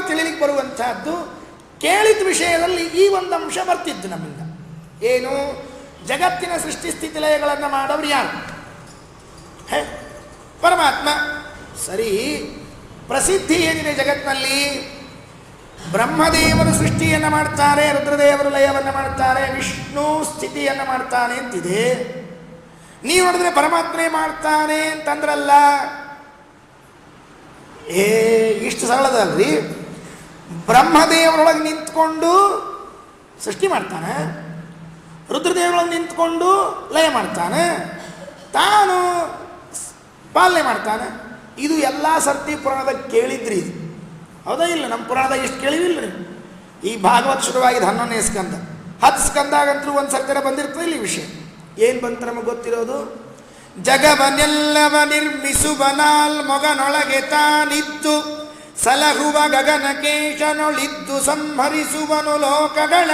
ತಿಳಿಲಿಕ್ಕೆ ಬರುವಂತಹದ್ದು. ಕೇಳಿದ ವಿಷಯದಲ್ಲಿ ಈ ಒಂದು ಅಂಶ ಬರ್ತಿದ್ದು ನಮ್ಮಿಂದ. ಏನು? ಜಗತ್ತಿನ ಸೃಷ್ಟಿ ಸ್ಥಿತಿ ಲಯಗಳನ್ನು ಮಾಡೋರು ಯಾರು? ಪರಮಾತ್ಮ. ಸರಿ, ಪ್ರಸಿದ್ಧಿ ಏನಿದೆ ಜಗತ್ತಿನಲ್ಲಿ? ಬ್ರಹ್ಮದೇವರು ಸೃಷ್ಟಿಯನ್ನು ಮಾಡ್ತಾರೆ, ರುದ್ರದೇವರು ಲಯವನ್ನು ಮಾಡ್ತಾರೆ, ವಿಷ್ಣು ಸ್ಥಿತಿಯನ್ನು ಮಾಡ್ತಾನೆ ಅಂತಿದೆ. ನೀವು ನೋಡಿದ್ರೆ ಪರಮಾತ್ಮನೇ ಮಾಡ್ತಾನೆ ಅಂತಂದ್ರಲ್ಲ. ಇಷ್ಟು ಸರಳದಲ್ರಿ. ಬ್ರಹ್ಮದೇವರೊಳಗೆ ನಿಂತ್ಕೊಂಡು ಸೃಷ್ಟಿ ಮಾಡ್ತಾನೆ, ರುದ್ರದೇವರೊಳಗೆ ನಿಂತ್ಕೊಂಡು ಲಯ ಮಾಡ್ತಾನೆ, ತಾನು ಪಾಲನೆ ಮಾಡ್ತಾನೆ. ಇದು ಎಲ್ಲ ಸರ್ತಿ ಪುರಾಣದಾಗ ಕೇಳಿದ್ರಿ. ಇದು ಹೌದಾ ಇಲ್ಲ? ನಮ್ಮ ಪುರಾಣದಾಗ ಇಷ್ಟು ಕೇಳಿವಿಲ್ಲ ರೀ. ಈ ಭಾಗವತ್ ಶುರುವಾಗಿದ್ದು 11ನೇ ಸ್ಕಂದ. 10 ಸ್ಕಂದಾಗಂತೂ ಒಂದು ಸರ್ತಿರ ಬಂದಿರ್ತದೆ ಇಲ್ಲಿ ವಿಷಯ. ಏನು ಬಂತ ನಮಗೆ ಗೊತ್ತಿರೋದು? ಜಗವನೆಲ್ಲವ ನಿರ್ಮಿಸುವನಾಲ್ ಮೊಗನೊಳಗೆ ತಾನಿದ್ದು ಸಲಹುವ ಗಗನಕೇಶನೊಳಿದ್ದು ಸಂಹರಿಸುವನು ಲೋಕಗಳ.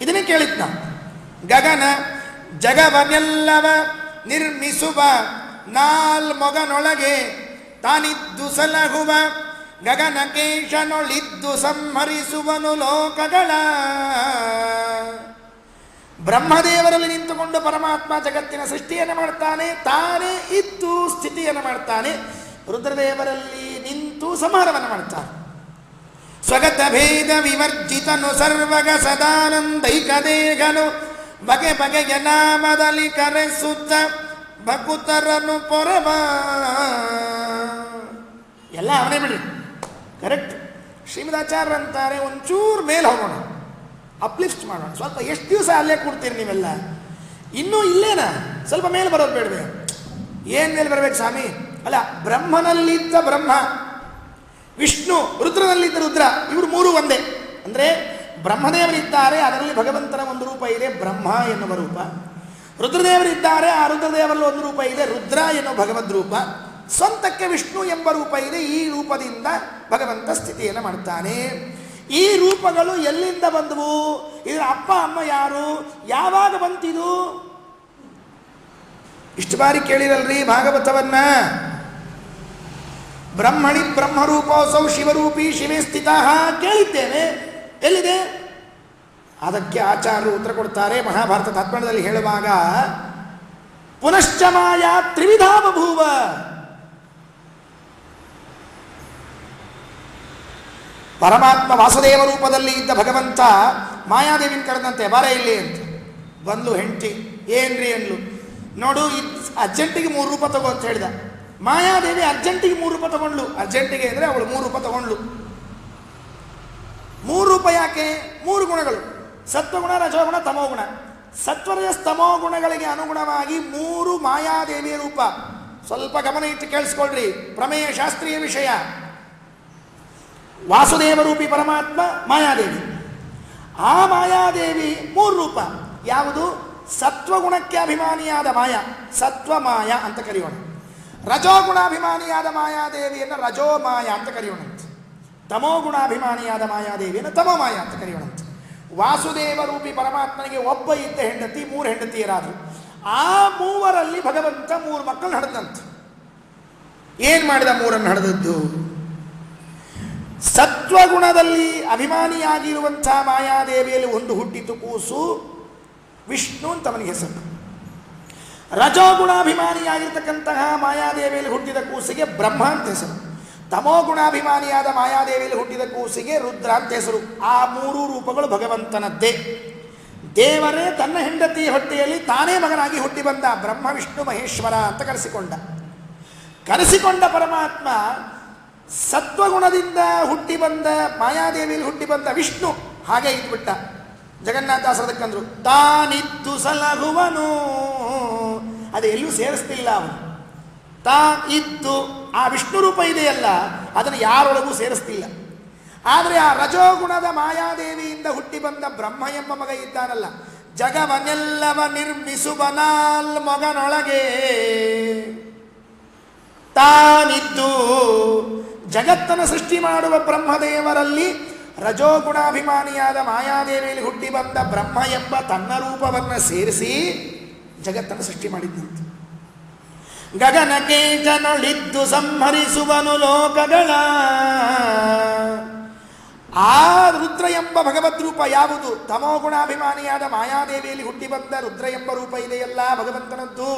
ಇದನ್ನೇ ಕೇಳಿದ್ ನಾವು. ಗಗನ ಜಗವನೆಲ್ಲವ ನಿರ್ಮಿಸುವ ನಾಲ್ ಮೊಗನೊಳಗೆ ತಾನಿದ್ದು ಸಲಹುವ ಗಗನಕೇಶನೊಳಿದ್ದು ಸಂಹರಿಸುವನು ಲೋಕಗಳ. ಬ್ರಹ್ಮದೇವರಲ್ಲಿ ನಿಂತುಕೊಂಡು ಪರಮಾತ್ಮ ಜಗತ್ತಿನ ಸೃಷ್ಟಿಯನ್ನು ಮಾಡ್ತಾನೆ, ತಾನೇ ಇದ್ದು ಸ್ಥಿತಿಯನ್ನು ಮಾಡ್ತಾನೆ. ರುದ್ರದೇವರಲ್ಲಿ ನಿಂತು ಸಂಹಾರವನ್ನು ಮಾಡ್ತಾನೆ. ಸ್ವಗತ ಭೇದ ವಿವರ್ಜಿತನು ಸರ್ವಗ ಸದಾನಂದೈಕ ದೇಹನು ಬಗೆ ಬಗೆಯ ನಾಮದಲ್ಲಿ ಕರೆಸುತ್ತ ಭಕುತರನು ಪೊರಬ. ಎಲ್ಲ ಅವನೇ ಬಿಡ್ರಿ, ಕರೆಕ್ಟ್. ಶ್ರೀಮದಾಚಾರ್ಯ ಅಂತಾರೆ, ಒಂಚೂರು ಮೇಲೆ ಹೋಗೋಣ, ಅಪ್ಲಿಫ್ಟ್ ಮಾಡೋಣ ಸ್ವಲ್ಪ. ಎಷ್ಟು ದಿವಸ ಅಲ್ಲೇ ಕೂಡ್ತೀರಿ ನೀವೆಲ್ಲ? ಇನ್ನೂ ಇಲ್ಲೇನಾ? ಸ್ವಲ್ಪ ಮೇಲೆ ಬರೋದು ಬೇಡವೆ? ಏನು ಮೇಲೆ ಬರಬೇಕು ಸ್ವಾಮಿ? ಅಲ್ಲ, ಬ್ರಹ್ಮನಲ್ಲಿದ್ದ ಬ್ರಹ್ಮ, ವಿಷ್ಣು, ರುದ್ರನಲ್ಲಿದ್ದ ರುದ್ರ, ಇವರು ಮೂರು ಒಂದೇ. ಅಂದರೆ ಬ್ರಹ್ಮದೇವರಿದ್ದಾರೆ, ಅದರಲ್ಲಿ ಭಗವಂತನ ಒಂದು ರೂಪ ಇದೆ, ಬ್ರಹ್ಮ ಎನ್ನುವ ರೂಪ. ರುದ್ರದೇವರಿದ್ದಾರೆ, ಆ ರುದ್ರದೇವರಲ್ಲಿ ಒಂದು ರೂಪ ಇದೆ, ರುದ್ರ ಎನ್ನುವ ಭಗವದ್ ರೂಪ. ಸ್ವಂತಕ್ಕೆ ವಿಷ್ಣು ಎಂಬ ರೂಪ ಇದೆ. ಈ ರೂಪದಿಂದ ಭಗವಂತ ಸ್ಥಿತಿಯನ್ನು ಮಾಡ್ತಾನೆ. ಈ ರೂಪಗಳು ಎಲ್ಲಿಂದ ಬಂದವು? ಇದರ ಅಪ್ಪ ಅಮ್ಮ ಯಾರು? ಯಾವಾಗ ಬಂತಿದು? ಇಷ್ಟು ಬಾರಿ ಕೇಳಿರಲ್ರಿ ಭಾಗವತವನ್ನ. ಬ್ರಹ್ಮಣಿ ಬ್ರಹ್ಮರೂಪೋಸೌ ಶಿವರೂಪಿ ಶಿವೇ ಸ್ಥಿತ ಕೇಳಿದ್ದೇವೆ. ಎಲ್ಲಿದೆ? ಅದಕ್ಕೆ ಆಚಾರ್ಯರು ಉತ್ತರ ಕೊಡ್ತಾರೆ. ಮಹಾಭಾರತ ತಾತ್ಪರ್ಯದಲ್ಲಿ ಹೇಳುವಾಗ, ಪುನಶ್ಚ ಮಾಯಾ ತ್ರಿವಿಧಾ ಬಭೂವ. ಪರಮಾತ್ಮ ವಾಸುದೇವ ರೂಪದಲ್ಲಿ ಇದ್ದ ಭಗವಂತ ಮಾಯಾದೇವಿನ ಕರೆದಂತೆ, ಬಾರೇ ಇಲ್ಲಿ ಅಂತ. ಬಂದು ಹೆಂಡತಿ, ಏನ್ರಿ ಅನ್ಲು. ನೋಡು, ಅರ್ಜೆಂಟಿಗೆ 3 ರೂಪ ತಗೋ ಅಂತ ಹೇಳಿದ. ಮಾಯಾದೇವಿ ಅರ್ಜೆಂಟಿಗೆ 3 ರೂಪ ತಗೊಂಡ್ಲು. ಅರ್ಜೆಂಟಿಗೆ ಅಂದರೆ ಅವಳು 3 ರೂಪ ತಗೊಂಡ್ಲು. 3 ರೂಪ ಯಾಕೆ? 3 ಗುಣಗಳು: ಸತ್ವಗುಣ, ರಜೋಗುಣ, ತಮೋಗುಣ. ಸತ್ವರಜಸ್ತಮೋ ಗುಣಗಳಿಗೆ ಅನುಗುಣವಾಗಿ 3 ಮಾಯಾದೇವಿಯ ರೂಪ. ಸ್ವಲ್ಪ ಗಮನ ಇಟ್ಟು ಕೇಳಿಸ್ಕೊಳ್ರಿ, ಪ್ರಮೇಯ ಶಾಸ್ತ್ರೀಯ ವಿಷಯ. ವಾಸುದೇವ ರೂಪಿ ಪರಮಾತ್ಮ ಮಾಯಾದೇವಿ. ಆ ಮಾಯಾದೇವಿ 3 ರೂಪ. ಯಾವುದು? ಸತ್ವಗುಣಕ್ಕೆ ಅಭಿಮಾನಿಯಾದ ಮಾಯ, ಸತ್ವಮಾಯ ಅಂತ ಕರೆಯೋಣ. ರಜೋಗುಣಾಭಿಮಾನಿಯಾದ ಮಾಯಾದೇವಿಯನ್ನು ರಜೋಮಾಯ ಅಂತ ಕರೆಯೋಣಂತೆ. ತಮೋಗುಣಾಭಿಮಾನಿಯಾದ ಮಾಯಾದೇವಿಯನ್ನು ತಮೋಮಾಯ ಅಂತ ಕರೆಯೋಣಂತೆ. ವಾಸುದೇವ ರೂಪಿ ಪರಮಾತ್ಮನಿಗೆ ಒಬ್ಬ ಇದ್ದ ಹೆಂಡತಿ, 3 ಹೆಂಡತಿಯರಾದರು. ಆ 3ರಲ್ಲಿ ಭಗವಂತ 3 ಮಕ್ಕಳು ಹಡೆದಂತೆ. ಏನು ಮಾಡಿದ? 3 ಹಡೆದದ್ದು. ಸತ್ವಗುಣದಲ್ಲಿ ಅಭಿಮಾನಿಯಾಗಿರುವಂಥ ಮಾಯಾದೇವಿಯಲ್ಲಿ ಒಂದು ಹುಟ್ಟಿತು ಕೂಸು, ವಿಷ್ಣು ಅಂತ ಅವನಿಗೆ ಹೆಸರು. ರಜೋಗುಣಾಭಿಮಾನಿಯಾಗಿರ್ತಕ್ಕಂತಹ ಮಾಯಾದೇವಿಯಲ್ಲಿ ಹುಟ್ಟಿದ ಕೂಸಿಗೆ ಬ್ರಹ್ಮ ಅಂತ ಹೆಸರು. ತಮೋಗುಣಾಭಿಮಾನಿಯಾದ ಮಾಯಾದೇವಿಯಲ್ಲಿ ಹುಟ್ಟಿದ ಕೂಸಿಗೆ ರುದ್ರ ಅಂತ ಹೆಸರು. ಆ 3 ರೂಪಗಳು ಭಗವಂತನದ್ದೇ. ದೇವರೇ ತನ್ನ ಹೆಂಡತಿ ಹೊಟ್ಟೆಯಲ್ಲಿ ತಾನೇ ಮಗನಾಗಿ ಹುಟ್ಟಿ ಬಂದ. ಬ್ರಹ್ಮ ವಿಷ್ಣು ಮಹೇಶ್ವರ ಅಂತ ಕರೆಸಿಕೊಂಡ ಪರಮಾತ್ಮ ಸತ್ವಗುಣದಿಂದ ಹುಟ್ಟಿ ಬಂದ ಮಾಯಾದೇವಿಯಲ್ಲಿ ಹುಟ್ಟಿ ಬಂದ ವಿಷ್ಣು ಹಾಗೆ ಇದ್ಬಿಟ್ಟ. ಜಗನ್ನಾಥದಾಸರದಕ್ಕಂದ್ರು, ತಾನಿದ್ದು ಸಲಹುವನು. ಅದು ಎಲ್ಲೂ ಸೇರಿಸ್ತಿಲ್ಲ ಅವನು. ಇದ್ದು ಆ ವಿಷ್ಣು ರೂಪ ಇದೆಯಲ್ಲ, ಅದನ್ನು ಯಾರೊಳಗೂ ಸೇರಿಸ್ತಿಲ್ಲ. ಆದರೆ ಆ ರಜೋಗುಣದ ಮಾಯಾದೇವಿಯಿಂದ ಹುಟ್ಟಿ ಬಂದ ಬ್ರಹ್ಮ ಎಂಬ ಮಗ ಇದ್ದಾನಲ್ಲ, ಜಗವನೆಲ್ಲವ ನಿರ್ಮಿಸುವನಾಲ್ ಮಗನೊಳಗೆ ತಾನಿದ್ದು ಜಗತ್ತನ್ನು ಸೃಷ್ಟಿ ಮಾಡುವ ಬ್ರಹ್ಮದೇವರಲ್ಲಿ ರಜೋಗುಣಾಭಿಮಾನಿಯಾದ ಮಾಯಾದೇವಿಯಲ್ಲಿ ಹುಟ್ಟಿ ಬಂದ ಬ್ರಹ್ಮ ಎಂಬ ತನ್ನ ರೂಪವನ್ನು ಸೇರಿಸಿ ಜಗತ್ತನ್ನು ಸೃಷ್ಟಿ ಮಾಡಿದ್ದಂತೆ. ಗಗನಕ್ಕೆ ಜನಳಿದ್ದು ಸಂಹರಿಸುವನು ಲೋಕಗಳ. ಆ ರುದ್ರ ಎಂಬ ಭಗವದ್ ರೂಪ ಯಾವುದು? ತಮೋಗುಣಾಭಿಮಾನಿಯಾದ ಮಾಯಾದೇವಿಯಲ್ಲಿ ಹುಟ್ಟಿ ಬಂದ ರುದ್ರ ಎಂಬ ರೂಪ ಇದೆಯಲ್ಲ ಭಗವಂತನದ್ದು,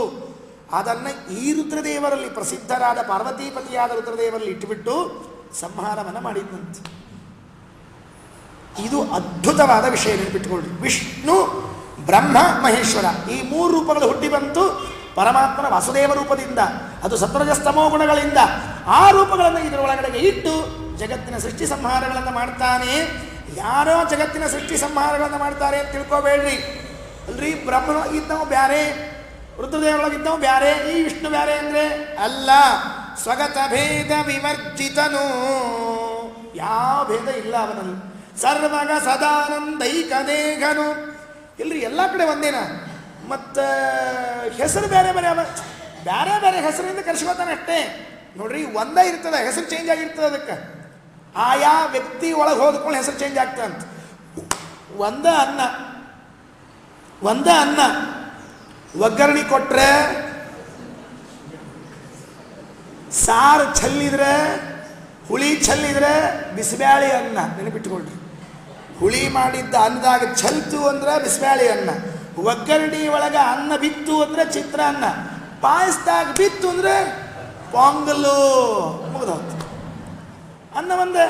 ಅದನ್ನು ಈ ರುದ್ರದೇವರಲ್ಲಿ ಪ್ರಸಿದ್ಧರಾದ ಪಾರ್ವತೀಪತಿಯಾದ ರುದ್ರದೇವರಲ್ಲಿ ಇಟ್ಟುಬಿಟ್ಟು ಸಂಹಾರವನ್ನು ಮಾಡಿದ್ದಂತೆ. ಇದು ಅದ್ಭುತವಾದ ವಿಷಯ, ನೆನಪಿಟ್ಟುಕೊಳ್ಳಿ. ವಿಷ್ಣು, ಬ್ರಹ್ಮ, ಮಹೇಶ್ವರ ಈ ಮೂರು ರೂಪಗಳು ಹುಟ್ಟಿ ಬಂತು ಪರಮಾತ್ಮನ ವಾಸುದೇವ ರೂಪದಿಂದ. ಅದು ಸತ್ವರಜಸ್ತಮೋ ಗುಣಗಳಿಂದ. ಆ ರೂಪಗಳನ್ನು ಇದರೊಳಗಡೆಗೆ ಇಟ್ಟು ಜಗತ್ತಿನ ಸೃಷ್ಟಿ ಸಂಹಾರಗಳನ್ನು ಮಾಡ್ತಾನೆ. ಯಾರೋ ಜಗತ್ತಿನ ಸೃಷ್ಟಿ ಸಂಹಾರಗಳನ್ನು ಮಾಡ್ತಾರೆ ಅಂತ ತಿಳ್ಕೋಬೇಡ್ರಿ. ಅಲ್ರಿ, ಬ್ರಹ್ಮನೊಳಗಿದ್ದವು ಬ್ಯಾರೆ, ರುದ್ರದೇವರೊಳಗಿದ್ದವು ಬ್ಯಾರೆ, ಈ ವಿಷ್ಣು ಬ್ಯಾರೆ ಅಂದರೆ ಅಲ್ಲ. ಸ್ವಗತ ಭೇದ ವಿವರ್ಜಿತನು, ಯಾವ ಭೇದ ಇಲ್ಲ ಅವನಲ್ಲಿ. ಸರ್ವಗ ಸದಾನಂದೈಕ ದೇಹನು, ಇಲ್ರಿ ಎಲ್ಲ ಕಡೆ ಒಂದೇನ. ಮತ್ತು ಹೆಸರು ಬೇರೆ ಬೇರೆ, ಬೇರೆ ಬೇರೆ ಹೆಸರಿಂದ ಕರೆಸ್ಕೊತಾನೆ ಅಷ್ಟೇ. ನೋಡ್ರಿ, ಒಂದೇ ಇರ್ತದೆ, ಹೆಸರು ಚೇಂಜ್ ಆಗಿರ್ತದೆ. ಅದಕ್ಕೆ ಆಯಾ ವ್ಯಕ್ತಿ ಒಳಗೆ ಹೋದ್ಕೊಂಡು ಹೆಸರು ಚೇಂಜ್ ಆಗ್ತದಂತ. ಒಂದೇ ಅನ್ನ ಒಗ್ಗರಣೆ ಕೊಟ್ರೆ, ಸಾರು ಚೆಲ್ಲಿದ್ರೆ, ಹುಳಿ ಚೆಲ್ಲಿದ್ರೆ ಬಿಸಿಬ್ಯಾಳಿ ಅನ್ನ. ನೆನಪಿಟ್ಕೊಳ್ರಿ, ಹುಳಿ ಮಾಡಿದ್ದ ಅನ್ನದಾಗ ಚೆಲ್ತು ಅಂದ್ರೆ ಬಿಸಿಬ್ಯಾಳಿ ಅನ್ನ, ಒಗ್ಗರಣೆ ಒಳಗೆ ಅನ್ನ ಬಿತ್ತು ಅಂದ್ರೆ ಚಿತ್ರಾನ್ನ, ಪಾಯಸದಾಗ ಬಿತ್ತು ಅಂದ್ರೆ ಪೊಂಗಲ್ಲು. ಮುಗಿದೋಗ್ತು ಅನ್ನ ಒಂದೇ.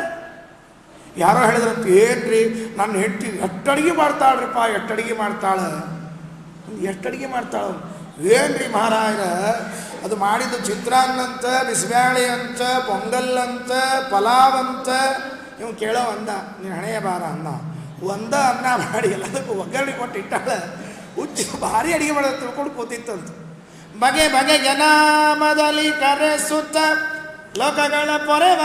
ಯಾರೋ ಹೇಳಿದ್ರಂತ, ಏನ್ರಿ ನನ್ನ ಹೆಂಡತಿ ಎಷ್ಟು ಅಡುಗೆ ಮಾಡ್ತಾಳ್ರಿಪ್ಪ, ಎಷ್ಟು ಅಡುಗೆ ಮಾಡ್ತಾಳೆ, ಎಷ್ಟು ಅಡುಗೆ ಮಾಡ್ತಾಳೆ. ಏನ್ರಿ ಮಹಾರಾಜರ, ಅದು ಮಾಡಿದ್ದು ಚಿತ್ರಾನ್ನ ಅಂತ, ಬಿಸಿಬ್ಯಾಳಿ ಅಂತ, ಪೊಂಗಲ್ ಅಂತ, ಪಲಾವ್ ಅಂತ. ಇವು ಕೇಳೋ ಅಂದ, ನೀನು ಹಣೆಯ ಬಾರ ಅನ್ನ. ಒಂದ ಅನ್ನ ಮಾಡಿ ಎಲ್ಲದಕ್ಕೂ ಒಗ್ಗರಣೆ ಕೊಟ್ಟು ಇಟ್ಟಾಳೆ. ಹುಚ್ಚು ಭಾರಿ ಅಡುಗೆ ಮಾಡೋದು ತಿಳ್ಕೊಂಡು ಕೂತಿತ್ತಂತ. ಬಗೆ ಬಗೆಯ ನಾಮದಲ್ಲಿ ಕರೆಸುತ್ತ ಲೋಕಗಳ ಪೊರೆವ.